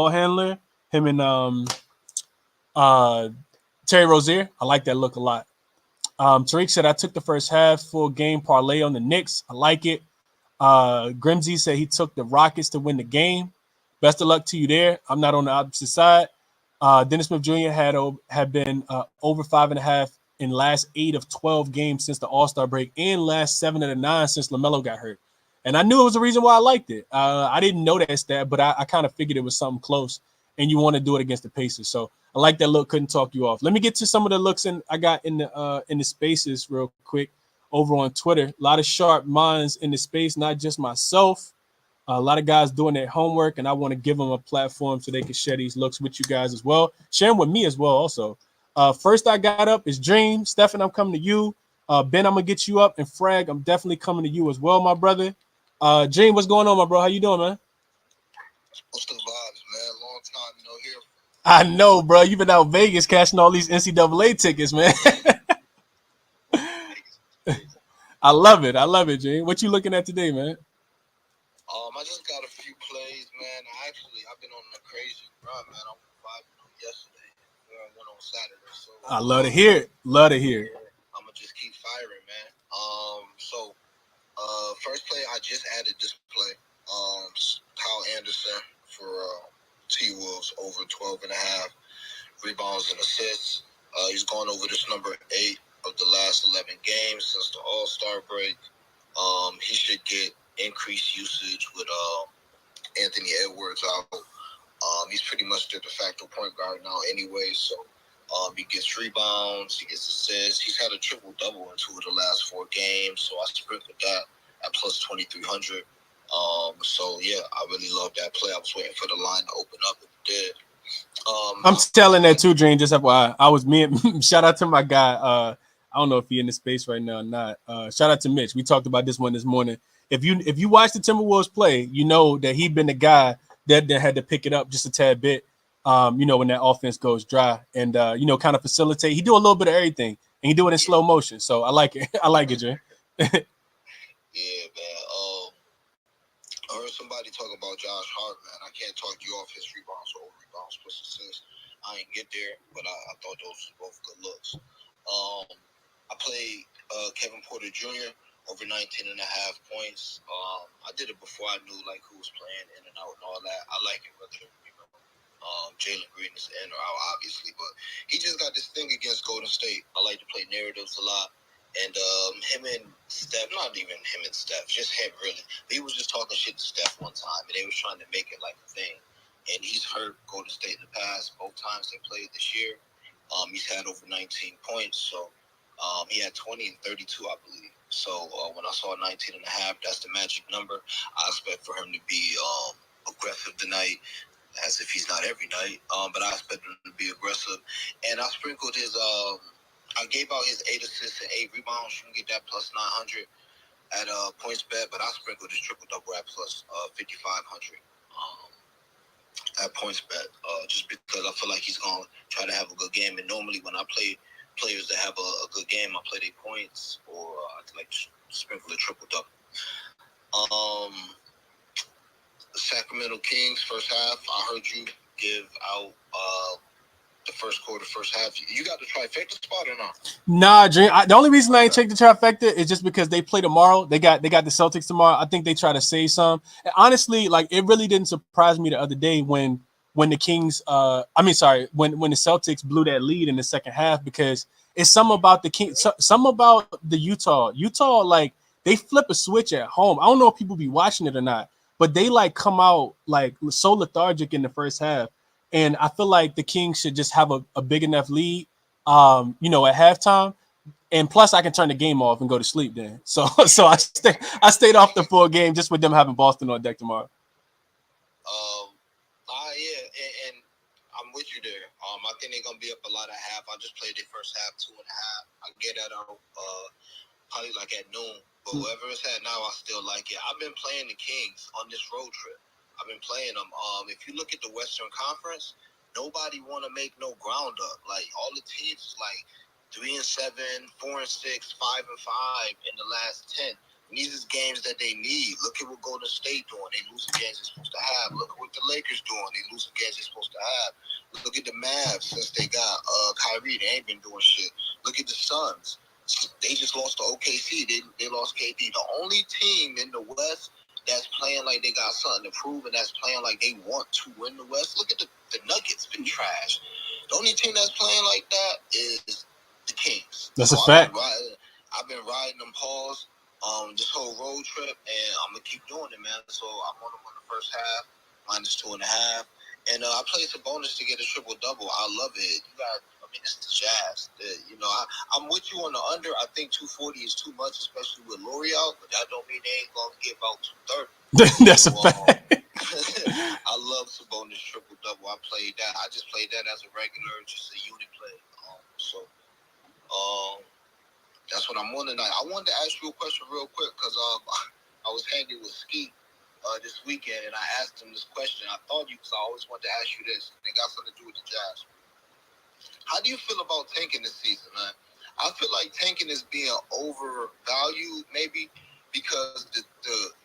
handler. Him and uh, Terry Rozier. I like that look a lot. Tariq said I took the first half full game parlay on the Knicks. I like it. Grimsey said he took the Rockets to win the game. Best of luck to you there. I'm not on the opposite side. Dennis Smith Jr. had been over 5.5 in last 8 of 12 games since the All-Star break and last 7 of the 9 since LaMelo got hurt. And I knew it was the reason why I liked it. I didn't know that stat, but I kind of figured it was something close. And you want to do it against the Pacers. So I like that look. Couldn't talk you off. Let me get to some of the looks I got in the spaces real quick over on Twitter. A lot of sharp minds in the space, not just myself. A lot of guys doing their homework, and I want to give them a platform so they can share these looks with you guys as well. Share them with me as well also. First I got up is Dream. Stefan, I'm coming to you. Ben, I'm going to get you up. And Frag, I'm definitely coming to you as well, my brother. Dream, what's going on, my bro? How you doing, man? What's the vibes, man? Long time no hear. I know, bro. You've been out Vegas cashing all these NCAA tickets, man. I love it. I love it, Dream. What you looking at today, man? I just got a few plays, man. I've been on a crazy run, man. I went 5 yesterday. I went on Saturday. So I love to hear it. Love to hear it. I'm gonna just keep firing, man. First play I just added this play. Kyle Anderson for T-Wolves over 12.5 rebounds and assists. He's gone over this number 8 of the last 11 games since the All-Star break. He should get increased usage with Anthony Edwards out. He's pretty much the de facto point guard now anyway, so he gets rebounds, he gets assists. He's had a triple-double in 2 of the last 4 games, so I sprinkled that at plus 2,300. I really love that play. I was waiting for the line to open up, and it did. I'm telling that too, Dream. Just FYI, I was shout out to my guy. I don't know if he's in the space right now or not. Shout out to Mitch. We talked about this one this morning. If you watch the Timberwolves play, you know that he'd been the guy that had to pick it up just a tad bit. When that offense goes dry and kind of facilitate. He do a little bit of everything, and he do it in slow motion. So I like it. I like it, Dream. Yeah, man. I heard somebody talk about Josh Hart, man. I can't talk you off his rebounds or rebounds plus assists. I ain't get there, but I thought those were both good looks. I played Kevin Porter Jr. over 19.5 points. I did it before I knew like who was playing in and out and all that. I like it whether Jalen Green is in or out, obviously, but he just got this thing against Golden State. I like to play narratives a lot. And him and Steph, not even him and Steph, just him really. He was just talking shit to Steph one time, and they was trying to make it like a thing. And he's hurt Golden State in the past. Both times they played this year. He's had over 19 points. So he had 20 and 32, I believe. So when I saw 19.5, that's the magic number. I expect for him to be aggressive tonight, as if he's not every night. But I expect him to be aggressive. And I sprinkled his... I gave out his 8 assists and 8 rebounds. You can get that plus 900 at points bet, but I sprinkled his triple double at plus 5,500 at points bet. Just because I feel like he's gonna try to have a good game. And normally when I play players that have a good game, I play their points or I like sprinkle a triple double. Sacramento Kings first half. I heard you give out. The first quarter, first half. You got the trifecta spot or not? Nah, Dream. The only reason I ain't take the trifecta is just because they play tomorrow. They got the Celtics tomorrow. I think they try to save some. And honestly, like it really didn't surprise me the other day when the Kings. When the Celtics blew that lead in the second half because it's some about the Kings, some about the Utah. Like they flip a switch at home. I don't know if people be watching it or not, but they like come out like so lethargic in the first half. And I feel like the Kings should just have a big enough lead, at halftime. And plus, I can turn the game off and go to sleep then. So I stayed off the full game just with them having Boston on deck tomorrow. And I'm with you there. I think they're gonna be up a lot at half. I just played the first half 2.5. I get that out. probably like at noon. But whoever it's at now, I still like it. I've been playing the Kings on this road trip. I've been playing them. If you look at the Western Conference, nobody want to make no ground up. Like all the teams is like 3-7, 4-6, 5-5 in the last 10. And these is games that they need. Look at what Golden State doing. They losing games they're supposed to have. Look at what the Lakers doing. They losing games they're supposed to have. Look at the Mavs since they got Kyrie. They ain't been doing shit. Look at the Suns. They just lost to OKC. They lost KD. The only team in the West that's playing like they got something to prove and that's playing like they want to win the West. Look at the Nuggets been trash. The only team that's playing like that is the Kings. That's a fact. I've been riding them paws this whole road trip, and I'm gonna keep doing it, man. So I'm on them on the first half, -2.5, and I played some bonus to get a triple double. I love it. It's the Jazz. I'm with you on the under. I think 240 is too much, especially with Laurie out, but that don't mean they ain't gonna give out 230. That's a fact. I love Sabonis triple double. I played that. I just played that as a regular, just a unit play. That's what I'm on tonight. I wanted to ask you a question real quick because I was hanging with Ski this weekend and I asked him this question. I thought you, because I always wanted to ask you this. And it got something to do with the Jazz. How do you feel about tanking this season, man? I feel like tanking is being overvalued, maybe because the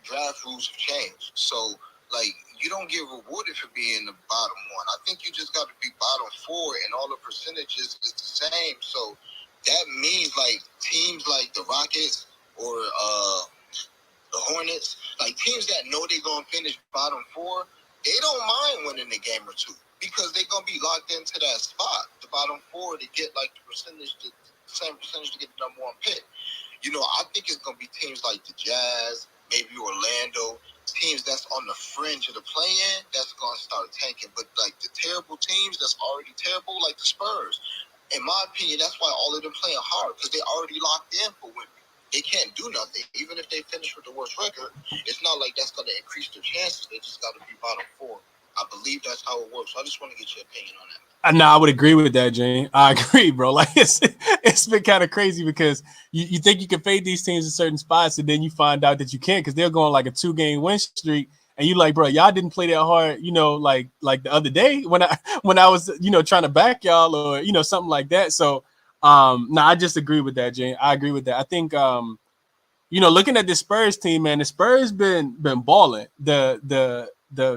draft rules have changed. So, like, you don't get rewarded for being the bottom one. I think you just got to be bottom 4, and all the percentages is the same. So that means, like, teams like the Rockets or the Hornets, like teams that know they're going to finish bottom 4, they don't mind winning a game or two, because they're going to be locked into that spot, the bottom 4, to get like the same percentage to get the number 1 pick. I think it's going to be teams like the Jazz, maybe Orlando, teams that's on the fringe of the play-in that's going to start tanking. But like the terrible teams that's already terrible, like the Spurs, in my opinion, that's why all of them playing hard, because they already locked in for winning. They can't do nothing. Even if they finish with the worst record, it's not like that's going to increase their chances. They just got to be bottom 4. I believe that's how it works. So I just want to get your opinion on that. No, I would agree with that, Jane. I agree, bro. Like it's been kind of crazy because you think you can fade these teams in certain spots, and then you find out that you can't because they're going like a 2-game win streak, and you like, bro, y'all didn't play that hard, like the other day when I was trying to back y'all or something like that. So I just agree with that, Jane. I agree with that. I think looking at the Spurs team, man, the Spurs been balling. The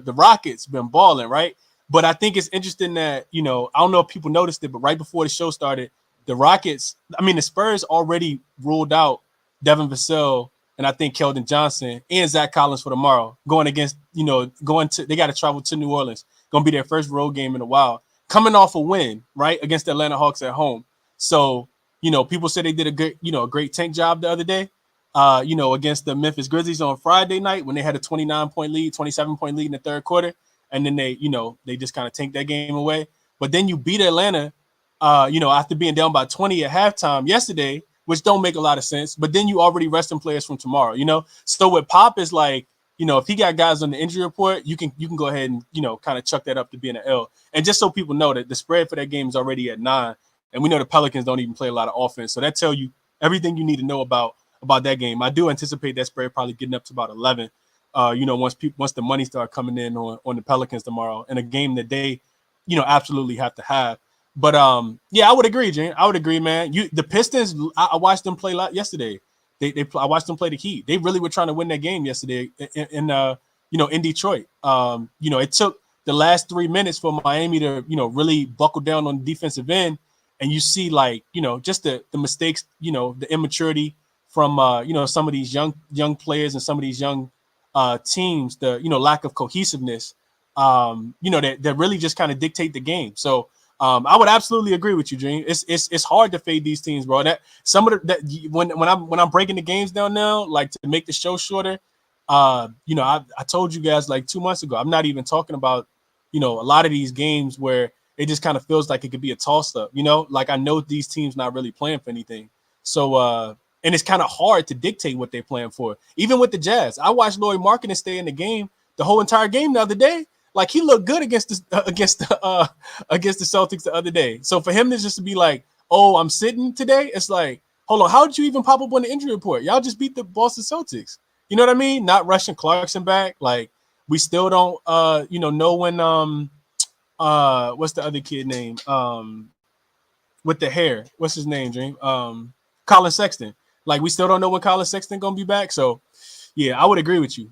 Rockets been balling, right? But I think it's interesting that, I don't know if people noticed it, but right before the show started, the Spurs already ruled out Devin Vassell and I think Keldon Johnson and Zach Collins for tomorrow, they got to travel to New Orleans. Going to be their first road game in a while. Coming off a win, right, against the Atlanta Hawks at home. So, people say they did a great tank job the other day, against the Memphis Grizzlies on Friday night when they had a 29-point lead, 27-point lead in the third quarter. And then they just kind of tanked that game away. But then you beat Atlanta, after being down by 20 at halftime yesterday, which don't make a lot of sense. But then you already resting players from tomorrow, So with Pop is like, if he got guys on the injury report, you can go ahead and, kind of chuck that up to being an L. And just so people know that the spread for that game is already at 9. And we know the Pelicans don't even play a lot of offense. So that tell you everything you need to know about that game. I do anticipate that spread probably getting up to about 11. Once the money start coming in on the Pelicans tomorrow, in a game that they, absolutely have to have. But I would agree, Jane. I would agree, man. The Pistons, I watched them play yesterday. I watched them play the Heat. They really were trying to win that game yesterday in Detroit. It took the last 3 minutes for Miami to really buckle down on the defensive end, and you see just the mistakes, the immaturity from some of these young players and some of these young teams, the lack of cohesiveness, that really just kind of dictate the game. So I would absolutely agree with you, Gene. It's hard to fade these teams, bro. That some of when I'm breaking the games down now, like to make the show shorter, I told you guys like 2 months ago, I'm not even talking about a lot of these games where it just kind of feels like it could be a toss up. Like I know these teams not really playing for anything. So and it's kind of hard to dictate what they're playing for. Even with the Jazz, I watched Lauri Markkanen stay in the game the whole entire game the other day. Like he looked good against the Celtics the other day. So for him to just be like, "Oh, I'm sitting today," it's like, hold on. How did you even pop up on the injury report? Y'all just beat the Boston Celtics. You know what I mean? Not rushing Clarkson back. Like we still don't know when what's the other kid name? With the hair. What's his name, Dream? Colin Sexton. Like we still don't know when Colin Sexton gonna be back. So yeah, I would agree with you.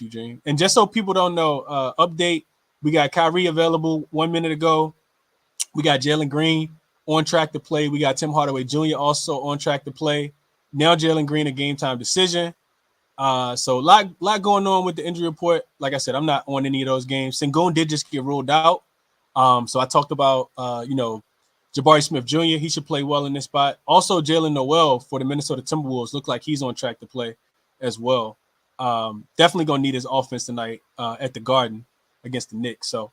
Dream. And just so people don't know, update, we got Kyrie available 1 minute ago. We got Jalen Green on track to play. We got Tim Hardaway Jr. also on track to play. Now Jalen Green a game time decision. So lot going on with the injury report. Like I said, I'm not on any of those games. Sengun did just get ruled out. So I talked about Jabari Smith Jr. He should play well in this spot. Also, Jalen Noel for the Minnesota Timberwolves look like he's on track to play as well. Definitely gonna need his offense tonight at the Garden against the Knicks. So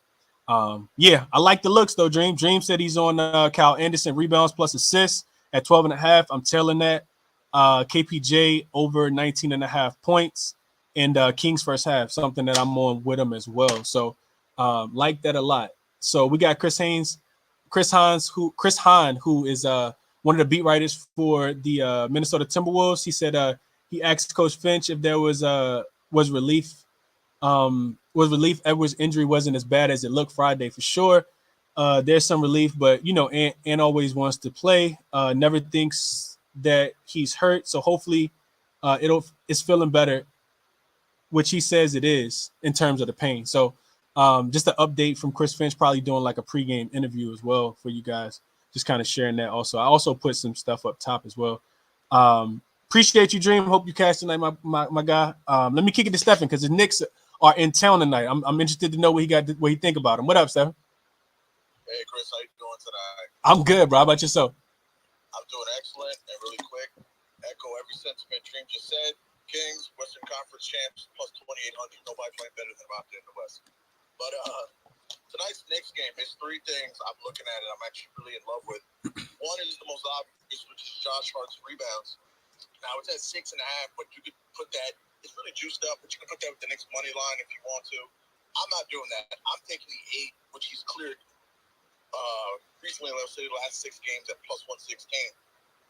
yeah, I like the looks though. Dream said he's on Kyle Anderson rebounds plus assists at 12.5. I'm tailing that. KPJ over 19.5 points and Kings first half, something that I'm on with him as well. So like that a lot. So we got Chris Hahn, who is one of the beat writers for the Minnesota Timberwolves. He said he asked Coach Finch if there was relief. Edwards' injury wasn't as bad as it looked Friday for sure. There's some relief, but Ant always wants to play. Never thinks that he's hurt, so hopefully it's feeling better, which he says it is in terms of the pain. So just an update from Chris Finch, probably doing like a pregame interview as well for you guys, just kind of sharing that. Also, I also put some stuff up top as well. Appreciate you, Dream. Hope you catch tonight, my guy. Let me kick it to Stephen because the Knicks are in town tonight. I'm interested to know what he think about him. What up, Stephen? Hey, Chris, how you doing tonight? I'm good, bro. How about yourself? I'm doing excellent. And really quick, echo every sentiment Dream just said. Kings, Western Conference champs, plus 2,800. Nobody playing better than them out there in the West. But tonight's Knicks game, there's three things I'm looking at and I'm actually really in love with. One is the most obvious, which is Josh Hart's rebounds. Now, it's at 6.5, but you could put that, it's really juiced up, but you can put that with the Knicks money line if you want to. I'm not doing that. I'm taking the 8, which he's cleared recently, let's say, the last 6 games at plus 116.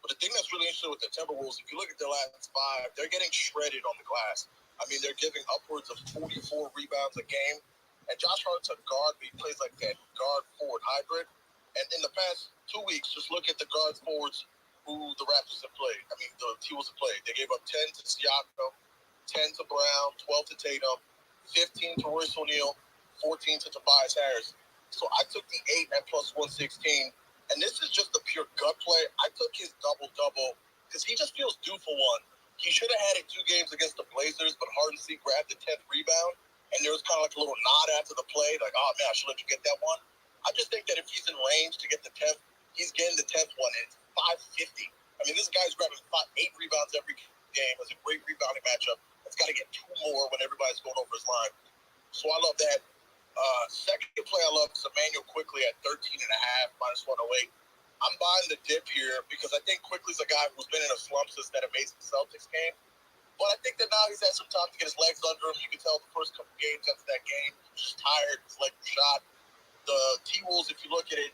But the thing that's really interesting with the Timberwolves, if you look at their last 5, they're getting shredded on the glass. I mean, they're giving upwards of 44 rebounds a game. And Josh Hart's a guard, but he plays like that guard-forward hybrid. And in the past 2 weeks, just look at the guard-forwards who the Raptors have played. I mean, the T-Wolves have played. They gave up 10 to Siakam, 10 to Brown, 12 to Tatum, 15 to Royce O'Neal, 14 to Tobias Harris. So I took the 8 at plus 116. And this is just a pure gut play. I took his double-double because he just feels due for one. He should have had it 2 games against the Blazers, but Harden grabbed the 10th rebound. And there was kind of like a little nod after the play, like, oh, man, I should let you get that one. I just think that if he's in range to get the 10th, he's getting the 10th one, and it's 550. I mean, this guy's grabbing 8 rebounds every game. It's a great rebounding matchup. It's got to get 2 more when everybody's going over his line. So I love that. Second play I love is Emmanuel Quickly at 13.5, minus 108. I'm buying the dip here because I think Quickly's a guy who's been in a slump since that amazing Celtics game. But I think that now he's had some time to get his legs under him. You can tell the first couple games after that game, he's just tired, his legs were shot. The T-Wolves, if you look at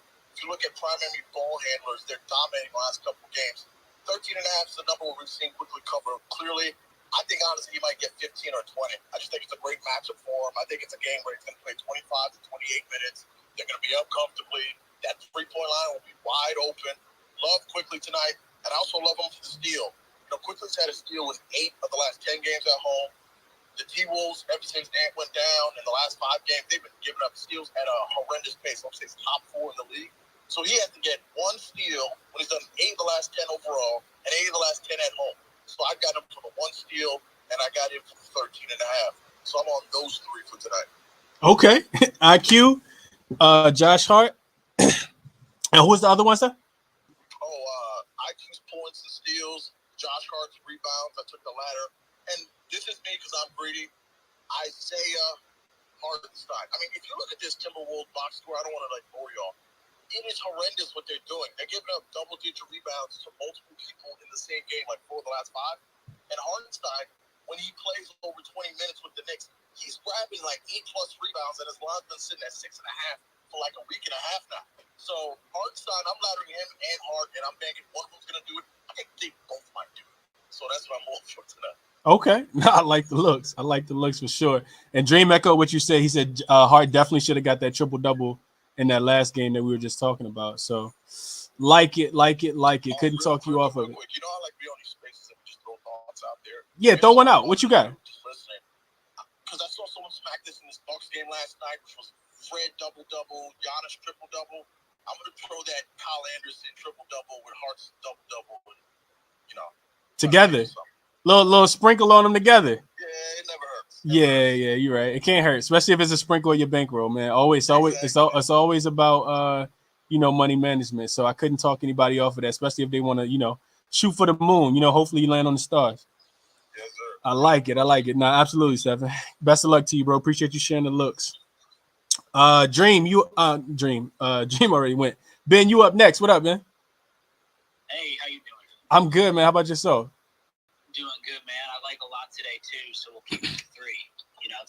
primary ball handlers, they're dominating the last couple games. 13.5 is the number where we've seen Quickly cover clearly. I think, honestly, he might get 15 or 20. I just think it's a great matchup for him. I think it's a game where he's going to play 25 to 28 minutes. They're going to be up comfortably. That three-point line will be wide open. Love Quickly tonight, and I also love him for the steal. Quickly's had a steal in 8 of the last 10 games at home. The T-Wolves, ever since Ant went down in the last 5 games, they've been giving up steals at a horrendous pace. I'm saying it's top 4 in the league. So he has to get 1 steal when he's done 8 of the last 10 overall and 8 of the last 10 at home. So I got him for the 1 steal, and I got him for the 13.5. So I'm on those 3 for tonight. Okay. IQ, Josh Hart. And who was the other one, sir? IQ's points and steals, Josh Hart's rebounds. I took the latter. And this is me because I'm greedy. Isaiah Hartenstein. I mean, if you look at this Timberwolves box score, I don't want to bore y'all. It is horrendous what they're doing. They're giving up double-digit rebounds to multiple people in the same game, like 4 of the last 5. And Hartenstein, when he plays over 20 minutes with the Knicks, he's grabbing like 8+ rebounds, and his line's been sitting at 6.5 for like a week and a half now. So Hartenstein, I'm laddering him and Hart, and I'm banking one of them's going to do it. I think So that's what I'm all for tonight. Okay, I like the looks. I like the looks for sure. And Dream echo what you said. He said Hart definitely should have got that triple double in that last game that we were just talking about. So, like it. Couldn't talk you off of it. Quick. You know, I like to be on these spaces and just throw thoughts out there. Yeah, throw one out. What you got? Just listening. Because I saw someone smack this in this Bucks game last night, which was Fred double-double, Giannis triple-double. I'm going to throw that Kyle Anderson triple-double with Hart's double-double. And, you know. Together. Little sprinkle on them together. Yeah, it never hurts. Yeah, you're right. It can't hurt, especially if it's a sprinkle of your bankroll, man. It's always about money management. So I couldn't talk anybody off of that, especially if they want to, shoot for the moon. Hopefully you land on the stars. Yes, sir. I like it. Nah, absolutely, Stephen. Best of luck to you, bro. Appreciate you sharing the looks. Dream already went. Ben, you up next. What up, man? Hey, how you doing? I'm good, man. How about yourself? Doing good, man. I like a lot today too, so we'll keep it to 3.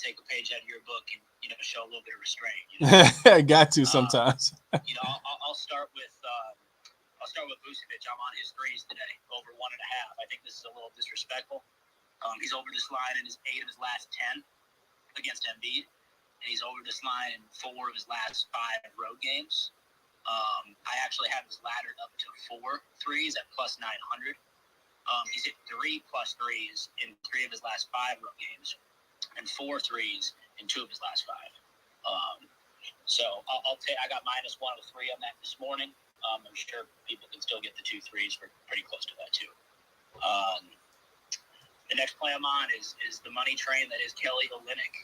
Take a page out of your book and show a little bit of restraint. Got to sometimes. I'll start with Vucevic. I'm on his threes today, over 1.5. I think this is a little disrespectful. He's over this line in 8 of his last 10 against Embiid, and he's over this line in 4 of his last 5 road games. I actually have his laddered up to 4 threes at plus 900. He's hit 3 plus threes in 3 of his last 5 road games, and 4 threes in 2 of his last 5. So I'll take. I got -1 of 3 on that this morning. I'm sure people can still get the 2 threes for pretty close to that too. The next play I'm on is the money train that is Kelly Olynyk.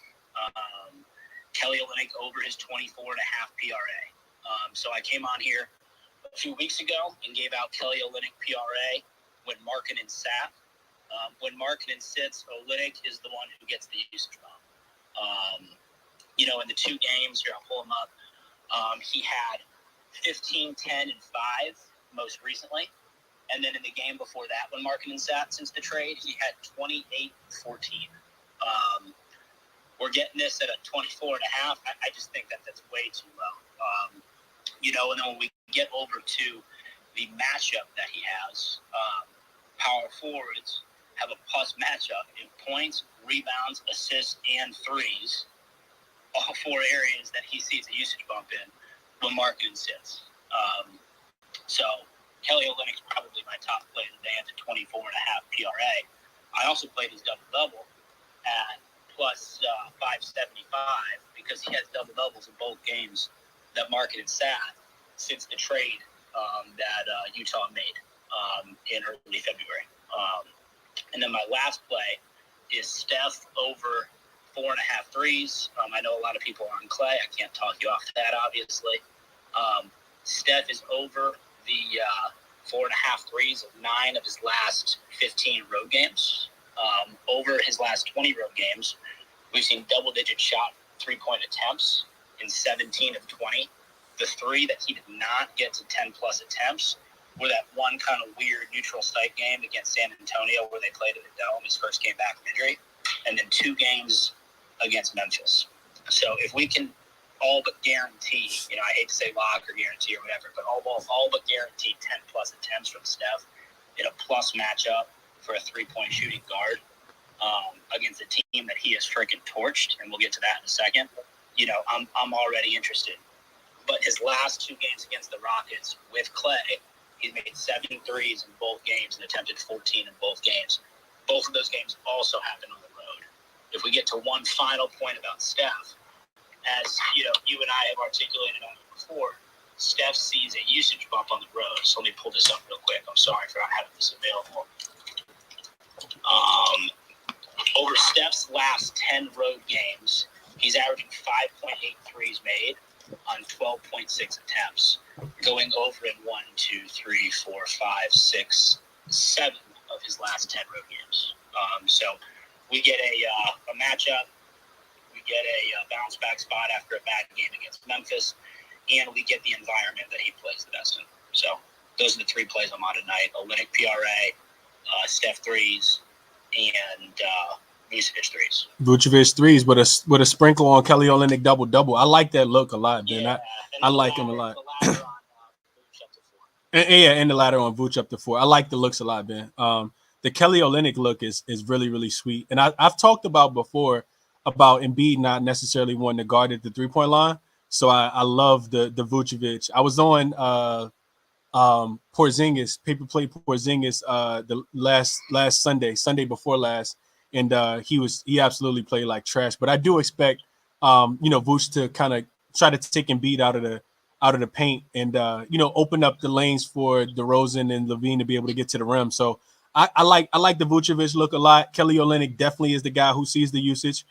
Kelly Olynyk over his 24.5 PRA. So I came on here a few weeks ago and gave out Kelly Olynyk PRA when Markkanen sat. When Markkanen sits, Olynyk is the one who gets the usage bump. In the 2 games, here I'll pull him up, he had 15, 10, and 5 most recently. And then in the game before that, when Markkanen sat since the trade, he had 28, 14. We're getting this at a 24.5. I just think that's way too low. And then when we get over to the matchup that he has, power forwards have a plus matchup in points, rebounds, assists, and threes, all 4 areas that he sees a usage bump in when Markkanen sits. So Kelly Olynyk's probably my top play of the day at the 24.5 PRA. I also played his double-double at plus 575 because he has double-doubles in both games that Markkanen sat since the trade that Utah made in early February. And then my last play is Steph over 4.5 threes. I know a lot of people are on Clay. I can't talk you off that, obviously. Steph is over the 4.5 threes of 9 of his last 15 road games. Over his last 20 road games, we've seen double-digit shot 3-point attempts in 17 of 20. The 3 that he did not get to 10-plus attempts were that one kind of weird neutral site game against San Antonio where they played in the Dome. His first came back from injury. And then 2 games against Memphis. So if we can all but guarantee, I hate to say lock or guarantee or whatever, but all but guarantee 10-plus attempts from Steph in a plus matchup for a 3-point shooting guard against a team that he has freaking torched, and we'll get to that in a second, I'm already interested. But his last 2 games against the Rockets with Clay, he's made 7 threes in both games and attempted 14 in both games. Both of those games also happened on the road. If we get to one final point about Steph, as you and I have articulated on it before, Steph sees a usage bump on the road. So let me pull this up real quick. I'm sorry for not having this available. Over Steph's last 10 road games, he's averaging 5.8 threes made on 12.6 attempts, going over in 1, 2, 3, 4, 5, 6, 7 of his last 10 road games. So we get a matchup, we get a bounce back spot after a bad game against Memphis, and we get the environment that he plays the best in. So those are the 3 plays I'm on tonight: Olynyk PRA, Steph threes, and Vucevic threes. Vucevic threes with a sprinkle on Kelly Olynyk double-double. I like that look a lot, man. Yeah, I like him a lot. The ladder on Vucevic up to 4. And the ladder on Vucevic up to 4. I like the looks a lot, man. the Kelly Olynyk look is really, really sweet. And I've talked about before about Embiid not necessarily wanting to guard at the 3-point line. So I love the Vucevic. I was on Porzingis, paper play Porzingis the last Sunday before last, and he absolutely played like trash. But I do expect Vuce to kind of try to take Embiid out of the paint and open up the lanes for DeRozan and Levine to be able to get to the rim. So I like the Vucevic look a lot. Kelly Olynyk definitely is the guy who sees the usage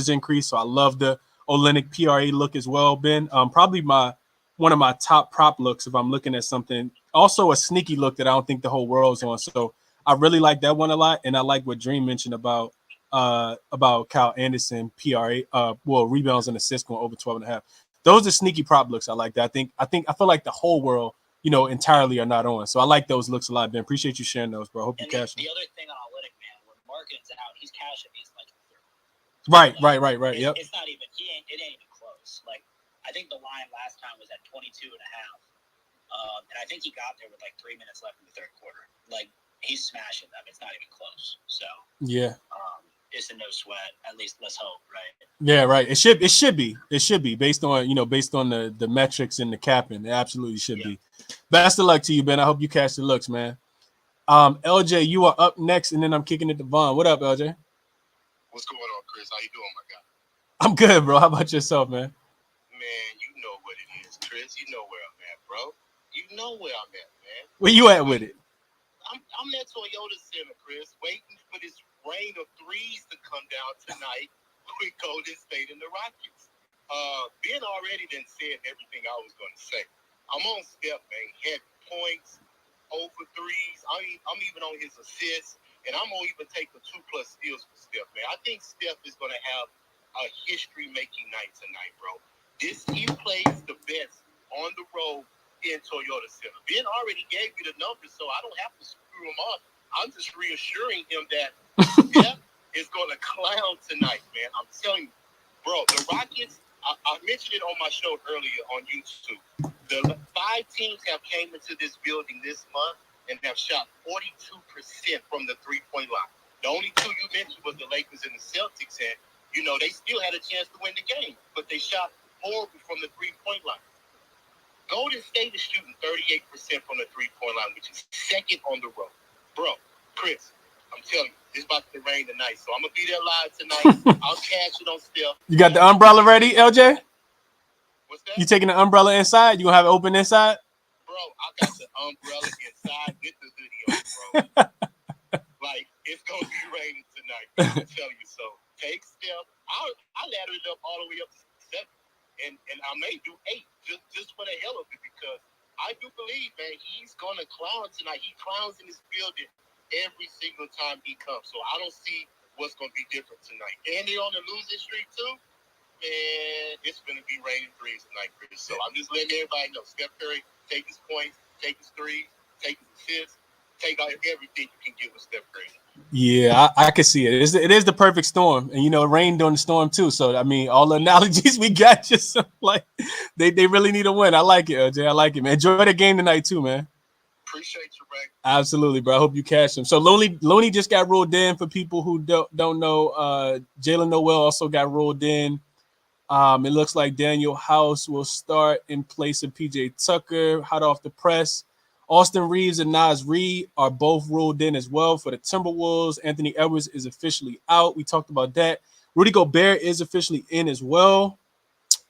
increase. So I love the Olynyk PRA look as well, Ben. Probably one of my top prop looks if I'm looking at something. Also a sneaky look that I don't think the whole world's on. So I really like that one a lot. And I like what Dream mentioned about Kyle Anderson PRA, rebounds and assists going over 12.5. Those are sneaky prop looks. I like that. I feel like the whole world, entirely are not on. So I like those looks a lot, Ben. Appreciate you sharing those, bro. Hope you cash them. The other thing on Olynyk, man, when Markkin's out, he's cashing these like Right. Yep. It's not even it ain't even close. Like I think the line last time was at 22.5. And I think he got there with like 3 minutes left in the third quarter. Like he's smashing them. It's not even close. So yeah. It's a no sweat. At least let's hope, right? Yeah, right. It should be based on the metrics and the capping. It absolutely should be. Best of luck to you, Ben. I hope you catch the looks, man. LJ, you are up next, and then I'm kicking it to Vaughn. What up, LJ? What's going on, Chris? How you doing, my guy? I'm good, bro. How about yourself, man? Man, you know what it is, Chris. You know where I'm at, bro. You know where I'm at, man. Where you at with it? I'm at Toyota Center, Chris, waiting for this rain of threes to come down tonight with Golden State and the Rockets. Ben already done said everything I was going to say. I'm on Steph, man. Heavy points, over threes. I'm even on his assists, and I'm going to even take the 2+ steals for Steph, man. I think Steph is going to have a history-making night tonight, bro. He plays the best on the road in Toyota Center. Ben already gave me the numbers, so I don't have to screw him up. I'm just reassuring him that Steph is going to clown tonight, man. I'm telling you, bro, the Rockets, I mentioned it on my show earlier on YouTube. The 5 teams have came into this building this month and have shot 42% from the 3-point line. The only two you mentioned was the Lakers and the Celtics, and, they still had a chance to win the game, but they shot horrible from the 3-point line. Golden State is shooting 38% from the 3-point line, which is second on the road. Bro, Chris, I'm telling you, it's about to rain tonight, so I'm going to be there live tonight. I'll cash it on Steph. You got the umbrella ready, LJ? What's that? You taking the umbrella inside? You going to have it open inside? Bro, I got the umbrella inside with the hoodie on, bro. Like, it's going to be raining tonight, I'm telling you. So, take Steph. I'll ladder it up all the way up to 7. And I may do 8 just for the hell of it, because I do believe, man, he's going to clown tonight. He clowns in this building every single time he comes. So I don't see what's going to be different tonight. And they're on the losing streak too. Man, it's going to be raining threes tonight, Chris. So I'm just letting everybody know. Steph Curry, take his points, take his threes, take his assists, take out everything you can get with Steph Curry. Yeah, I can see it. It is the perfect storm, and it rained during the storm too. So I mean, all the analogies we got, just like they really need a win. I like it, LJ. I like it, man. Enjoy the game tonight too, man. Appreciate you, Ray. Absolutely, bro. I hope you cash him. So Looney just got ruled in. For people who don't know, Jalen Noel also got ruled in. It looks like Daniel House will start in place of PJ Tucker, hot off the press. Austin Reeves and Naz Reid are both ruled in as well for the Timberwolves. Anthony Edwards is officially out. We talked about that. Rudy Gobert is officially in as well.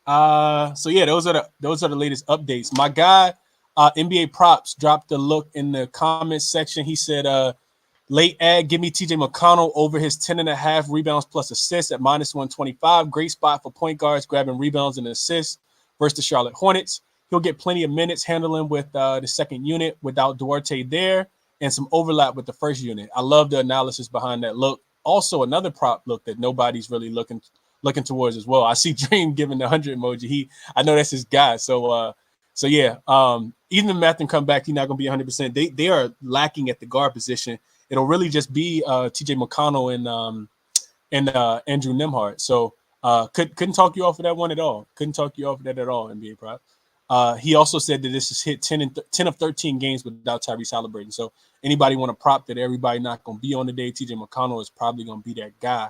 So yeah, those are the latest updates. My guy, NBA Props, dropped a look in the comments section. He said, late ad, give me TJ McConnell over his 10.5 rebounds plus assists at -125. Great spot for point guards grabbing rebounds and assists versus the Charlotte Hornets. He'll get plenty of minutes handling with the second unit without Duarte there, and some overlap with the first unit. I love the analysis behind that look. Also, another prop look that nobody's really looking towards as well. I see Dream giving the 100 emoji. I know that's his guy. So yeah. Even if Matthew come back, he's not going to be 100%. They are lacking at the guard position. It'll really just be TJ McConnell and Andrew Nembhard. So couldn't talk you off of that one at all. Couldn't talk you off of that at all, NBA Prop. He also said that this is hit 10 of 13 games without Tyrese Halliburton. So anybody want to prop that everybody not going to be on the day, TJ McConnell is probably going to be that guy.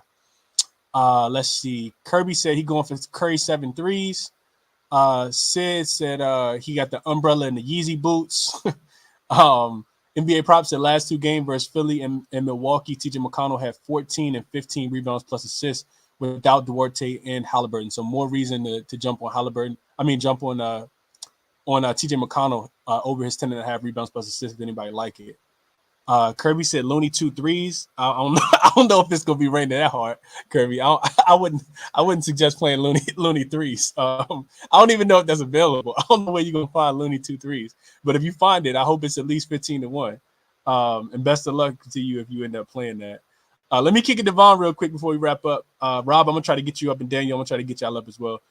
Let's see. Kirby said he going for Curry 7 threes. Sid said he got the umbrella and the Yeezy boots. NBA props said last 2 games versus Philly and Milwaukee, TJ McConnell had 14 and 15 rebounds plus assists without Duarte and Halliburton. So more reason to jump on Halliburton. I mean, jump on TJ McConnell over his 10.5 rebounds plus assists if anybody like it. Kirby said Looney 2 threes. I don't know. I don't know if it's gonna be raining that hard, Kirby. I wouldn't suggest playing Looney threes. I don't even know if that's available. I don't know where you're gonna find Looney 2 threes. But if you find it, I hope it's at least 15-1. And best of luck to you if you end up playing that. Let me kick it to Vaughn real quick before we wrap up. Rob, I'm gonna try to get you up, and Daniel, I'm gonna try to get y'all up as well.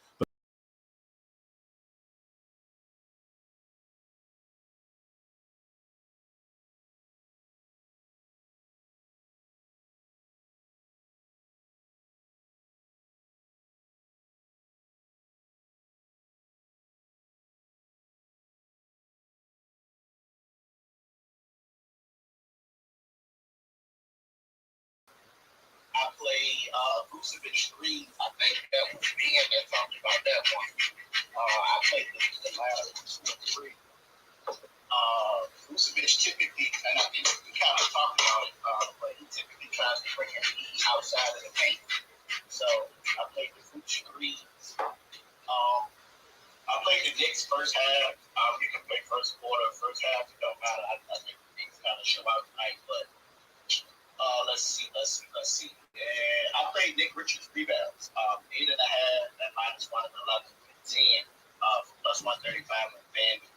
I play Vucevic 3. I think that was Ben that talked about that one. I played the last 2 or 3. Vucevic typically, and I think we kind of talked about it, but he typically tries to bring him outside of the paint. So I played the Vucevic 3s. I played the Knicks first half. You can play first quarter, first half. It don't matter. I think the Knicks kind of show out tonight, but let's see. And I played Nick Richards rebounds. 8.5 at -1 and 11 and 10 for +135 on FanDuel.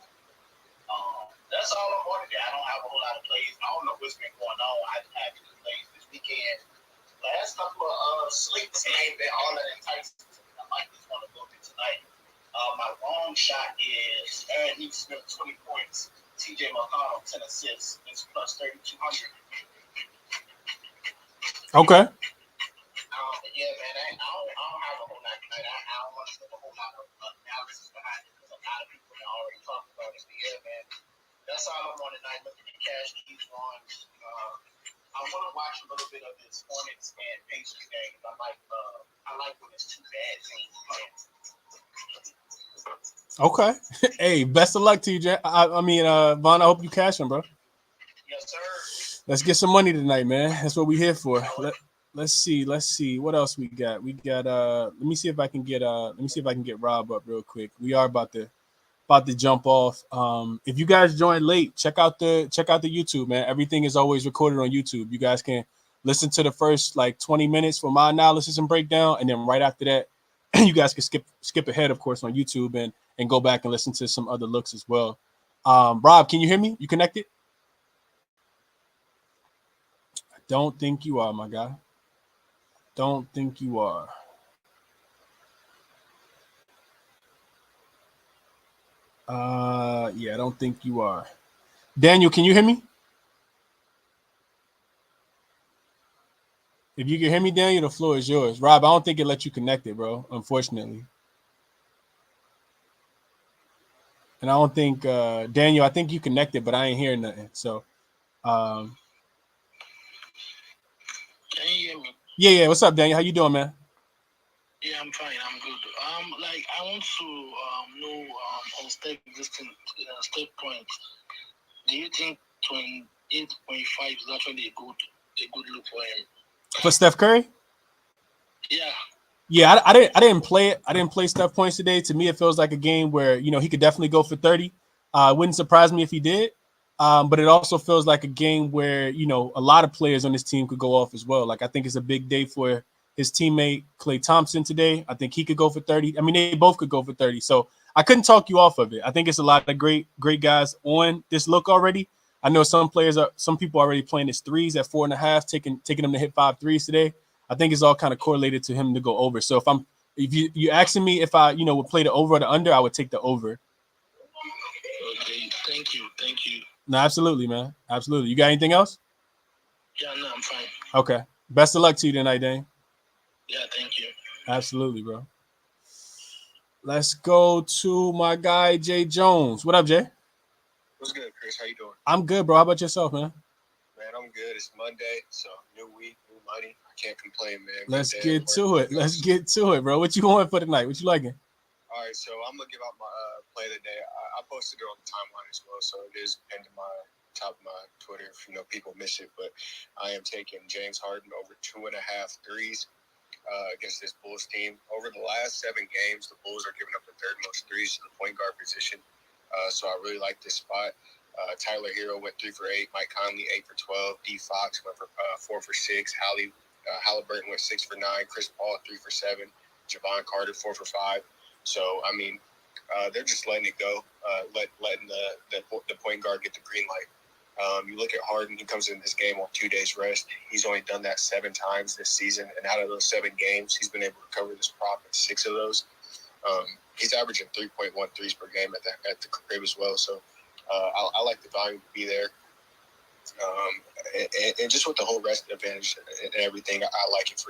That's all I'm on today. I don't have a whole lot of plays. I don't know what's been going on. I've had any plays this weekend. Last couple of sleeps ain't been all that enticing. I might just want to go in tonight. My long shot is Aaron Neesmith 20 points. TJ McConnell 10 assists. It's +3,200. Okay. Yeah, man. I don't have a whole lot tonight. I don't want to put a whole lot of analysis behind it because a lot of people have already talked about it. But yeah, man. That's all I'm on tonight. Looking at cash keys ones. I want to watch a little bit of this Hornets and Pacers game. I like when it's 2 bad teams playing. Okay. Hey, best of luck, TJ. I mean, Vaughn, I hope you cash them, bro. Yes, sir. Let's get some money tonight, man. That's what we're here for. Let's see. What else we got? We got let me see if I can get Rob up real quick. We are about to jump off. If you guys joined late, check out the YouTube, man. Everything is always recorded on YouTube. You guys can listen to the first like 20 minutes for my analysis and breakdown, and then right after that, you guys can skip ahead, of course, on YouTube and go back and listen to some other looks as well. Rob, can you hear me? You connected? I don't think you are, my guy. Don't think you are. Yeah, I don't think you are. Daniel, can you hear me? If you can hear me, Daniel, the floor is yours. Rob, I don't think it let you connect it, bro, unfortunately. And I don't think, Daniel, I think you connected, but I ain't hearing nothing. So, Can you hear me? Yeah. What's up, Daniel? How you doing, man? Yeah, I'm fine. I'm good. I want to know on step point. Do you think 28.5 is actually a good look for him? For Steph Curry? Yeah. Yeah, I didn't play it. I didn't play Steph points today. To me, it feels like a game where he could definitely go for 30. It wouldn't surprise me if he did. But it also feels like a game where a lot of players on this team could go off as well. Like I think it's a big day for his teammate Klay Thompson today. I think he could go for 30. I mean, they both could go for 30. So I couldn't talk you off of it. I think it's a lot of great guys on this look already. I know some people already playing his threes at 4.5, taking them to hit 5 threes today. I think it's all kind of correlated to him to go over. So if you asking me if I would play the over or the under, I would take the over. Okay, thank you. No, absolutely, man. Absolutely. You got anything else? Yeah, no, I'm fine. Okay. Best of luck to you tonight, Dane. Yeah, thank you. Absolutely, bro. Let's go to my guy Jay Jones. What up, Jay? What's good, Chris? How you doing? I'm good, bro. How about yourself, man? Man, I'm good. It's Monday, so new week, new money. I can't complain, man. Let's get to it. Let's get to it, bro. What you want for tonight? What you liking? All right, so I'm gonna give out my play of the day. I posted it on the timeline as well, so it is pinned to my top of my Twitter if people miss it. But I am taking James Harden over 2.5 threes against this Bulls team. Over the last 7 games, the Bulls are giving up the third most threes to the point guard position. So I really like this spot. Tyler Hero went 3 for 8. Mike Conley 8 for 12. D Fox went for 4 for 6. Halliburton went 6 for 9. Chris Paul 3 for 7. Javon Carter 4 for 5. So I mean, they're just letting it go, letting the point guard get the green light. You look at Harden; he comes in this game on 2 days rest. He's only done that 7 times this season, and out of those 7 games, he's been able to cover this prop in 6 of those. He's averaging 3.1 threes per game at the crib as well. So I like the volume to be there. And just with the whole rest advantage and everything, I like it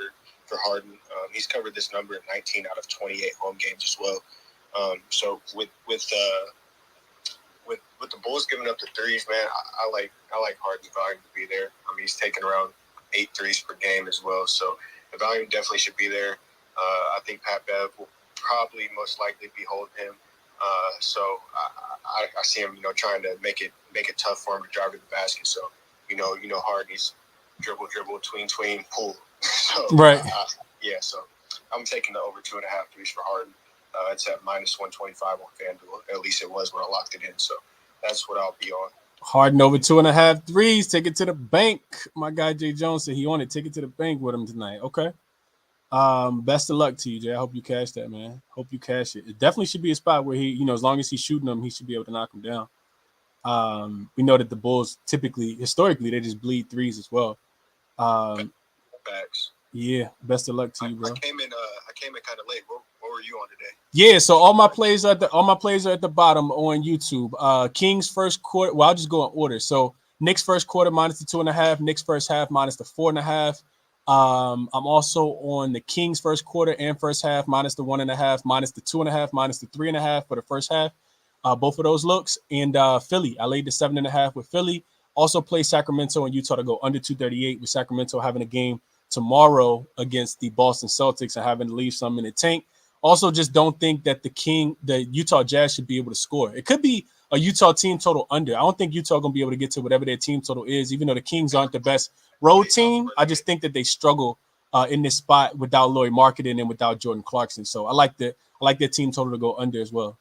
for Harden. He's covered this number in 19 out of 28 home games as well. So with the Bulls giving up the threes, man, I like Harden's volume to be there. I mean, he's taking around 8 threes per game as well. So the volume definitely should be there. I think Pat Bev will probably most likely be holding him. So I see him, trying to make it tough for him to drive to the basket. So, Harden's dribble, tween, pull. So, right. So I'm taking the over 2.5 threes for Harden. It's at minus 125 on FanDuel. At least it was when I locked it in. So that's what I'll be on. Harden over 2.5 threes. Take it to the bank. My guy Jay Jones said he on it. Take it to the bank with him tonight. Okay. Best of luck to you, Jay. I hope you cash that, man. Hope you cash it. It definitely should be a spot where he, as long as he's shooting them, he should be able to knock them down. We know that the Bulls historically, they just bleed threes as well. Facts. Yeah, best of luck to you, bro. I came in kind of late. What were you on today? Yeah, so all my plays are at the bottom on YouTube. Kings first quarter. Well, I'll just go in order. So Knicks first quarter minus the 2.5. Knicks first half minus the 4.5. I'm also on the Kings first quarter and first half minus the 1.5, minus the 2.5, minus the 3.5 for the first half. Both of those looks. And Philly, I laid the 7.5 with Philly. Also play Sacramento and Utah to go under 238 with Sacramento having a game tomorrow against the Boston Celtics and having to leave some in the tank. Also, just don't think that the Utah Jazz should be able to score. It could be a Utah team total under. I don't think Utah going to be able to get to whatever their team total is, even though the Kings aren't the best road team. I just think that they struggle in this spot without Lauri Markkanen and without Jordan Clarkson. So I like their team total to go under as well.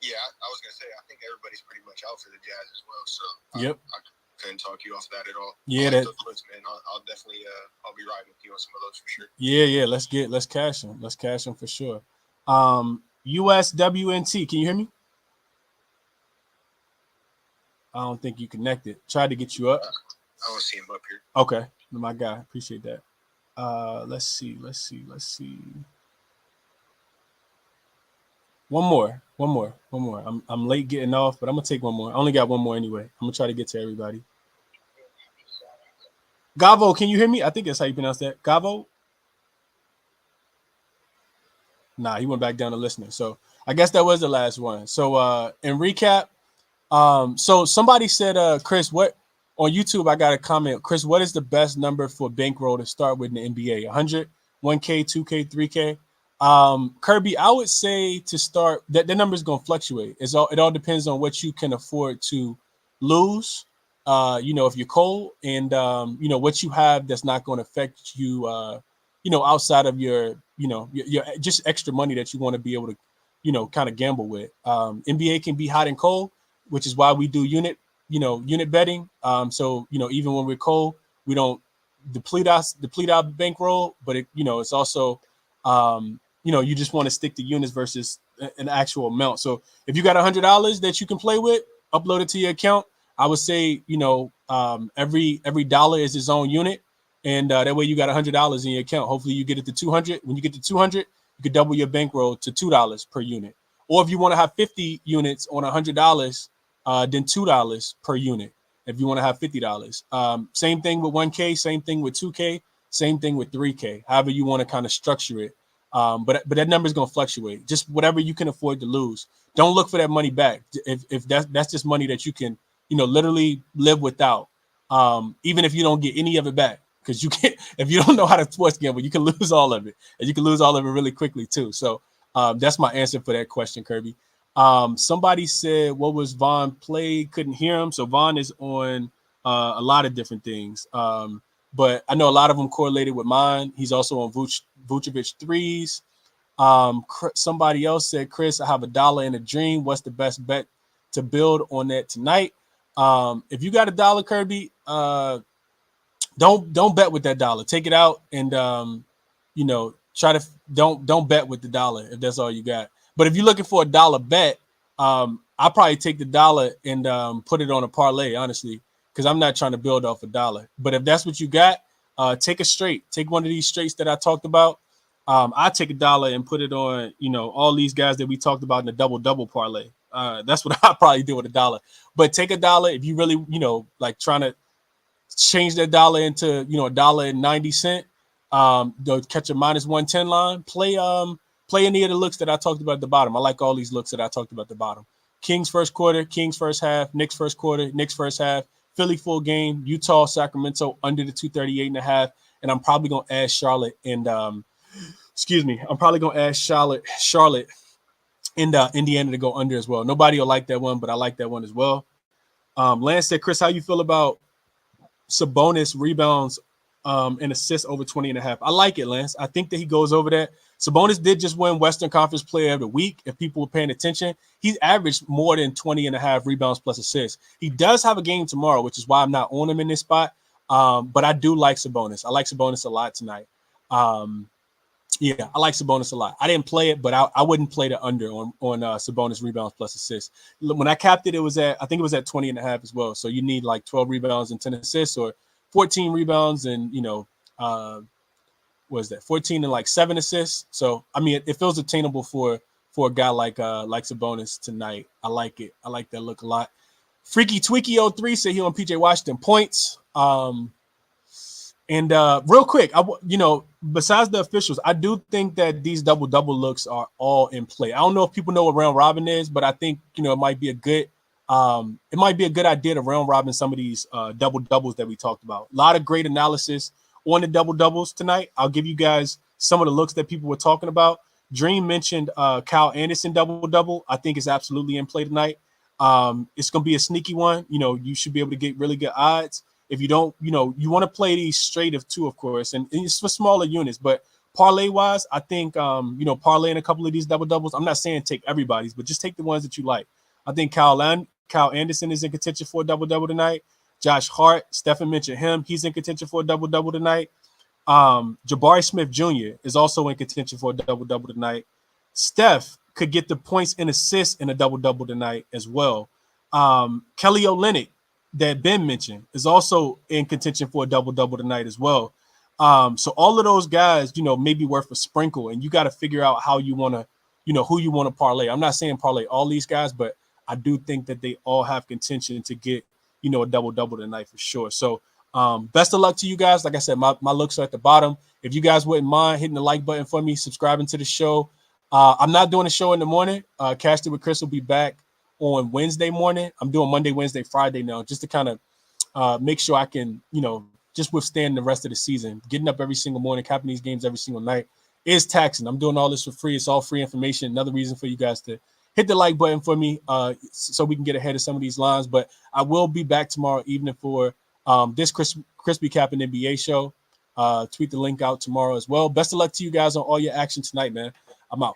Yeah, I was going to say, I think everybody's pretty much out for the Jazz as well. So yep. I couldn't talk you off that at all. Yeah, those ones, man. I'll definitely I'll be riding with you on some of those for sure. Yeah. Let's cash them. Let's cash them for sure. USWNT, can you hear me? I don't think you connected. Tried to get you up. I don't see him up here. Okay, my guy, appreciate that. Let's see. One more. I'm late getting off, but I'm gonna take one more. I only got one more anyway. I'm gonna try to get to everybody. Gavo, can you hear me? I think that's how you pronounce that. Gavo? Nah, he went back down to listening. So I guess that was the last one. So in recap, so somebody said, Chris, what on YouTube? I got a comment. Chris, what is the best number for bankroll to start with in the NBA? 100, 1K, 2K, 3K. Kirby, I would say to start that the number is going to fluctuate. It all depends on what you can afford to lose. If you're cold and what you have that's not going to affect you. Outside of your just extra money that you want to be able to, kind of gamble with. NBA can be hot and cold, which is why we do unit betting. So even when we're cold, we don't deplete our bankroll, but it's also you just want to stick to units versus an actual amount. So if you got $100 that you can play with, upload it to your account. I would say every dollar is its own unit, and that way you got $100 in your account. Hopefully you get it to 200. When you get to 200, you could double your bankroll to $2 per unit. Or if you want to have 50 units on $100, then $2 per unit. If you want to have $50, same thing with 1K, same thing with 2K, same thing with 3K. However you want to kind of structure it. But that number is going to fluctuate. Just whatever you can afford to lose. Don't look for that money back. If that's just money that you can, literally live without. Even if you don't get any of it back, because you can't. If you don't know how to sports gamble, you can lose all of it, and you can lose all of it really quickly too. So that's my answer for that question, Kirby. Somebody said, "What was Vaughn played?" Couldn't hear him. So Vaughn is on a lot of different things. But I know a lot of them correlated with mine. He's also on Vucevic threes. Somebody else said, Chris, I have $1 in a dream. What's the best bet to build on that tonight? If you got $1, Kirby, don't bet with that dollar. Take it out and try to don't bet with the dollar if that's all you got. But if you're looking for $1 bet, I'll probably take the dollar and put it on a parlay, honestly, because I'm not trying to build off $1. But if that's what you got, take a straight. Take one of these straights that I talked about. I take $1 and put it on, all these guys that we talked about in the double parlay. That's what I probably do with $1. But take $1 if you really, like trying to change that dollar into, $1.90. They'll catch a -110 line. Play any of the looks that I talked about at the bottom. I like all these looks that I talked about at the bottom. Kings first quarter, Kings first half, Knicks first quarter, Knicks first half, Philly full game, Utah, Sacramento under the 238.5. And I'm probably gonna add Charlotte and I'm probably gonna add Charlotte and Indiana to go under as well. Nobody will like that one, but I like that one as well. Lance said, Chris, how you feel about Sabonis rebounds and assists over 20.5? I like it, Lance. I think that he goes over that. Sabonis did just win Western Conference Player of the Week. If people were paying attention, he's averaged more than 20.5 rebounds plus assists. He does have a game tomorrow, which is why I'm not on him in this spot. But I do like Sabonis. I like Sabonis a lot tonight. Yeah, I like Sabonis a lot. I didn't play it, but I wouldn't play the under on Sabonis rebounds plus assists. When I capped it, I think it was at 20.5 as well. So you need like 12 rebounds and 10 assists, or 14 rebounds and what is that? 14 and like 7 assists. So I mean, it feels attainable for a guy like Sabonis tonight. I like it. I like that look a lot. Freaky Tweaky 03 said he on PJ Washington points. And real quick, besides the officials, I do think that these double looks are all in play. I don't know if people know what round robin is, but I think it might be a good idea to round robin some of these doubles that we talked about. A lot of great analysis on the doubles tonight. I'll give you guys some of the looks that people were talking about. Dream mentioned Kyle Anderson double. I think is absolutely in play tonight. It's going to be a sneaky one. You should be able to get really good odds. If you don't, you want to play these straight of 2, of course, and it's for smaller units. But parlay wise, I think, parlaying a couple of these doubles. I'm not saying take everybody's, but just take the ones that you like. I think Kyle Anderson is in contention for a double tonight. Josh Hart, Stephen mentioned him. He's in contention for a double tonight. Jabari Smith Jr. is also in contention for a double tonight. Steph could get the points and assists in a double tonight as well. Kelly Olynyk, that Ben mentioned, is also in contention for a double tonight as well. So all of those guys, may be worth a sprinkle, and you got to figure out how you want to, who you want to parlay. I'm not saying parlay all these guys, but I do think that they all have contention to get, a double tonight for sure. So best of luck to you guys. Like I said, my looks are at the bottom. If you guys wouldn't mind hitting the like button for me, subscribing to the show. I'm not doing a show in the morning. Cashed It with Chris will be back on Wednesday morning. I'm doing Monday, Wednesday, Friday now, just to kind of make sure I can, just withstand the rest of the season. Getting up every single morning, capping these games every single night is taxing. I'm doing all this for free. It's all free information. Another reason for you guys to hit the like button for me so we can get ahead of some of these lines. But I will be back tomorrow evening for this ChrisBeCappinn NBA show. Tweet the link out tomorrow as well. Best of luck to you guys on all your action tonight, man. I'm out.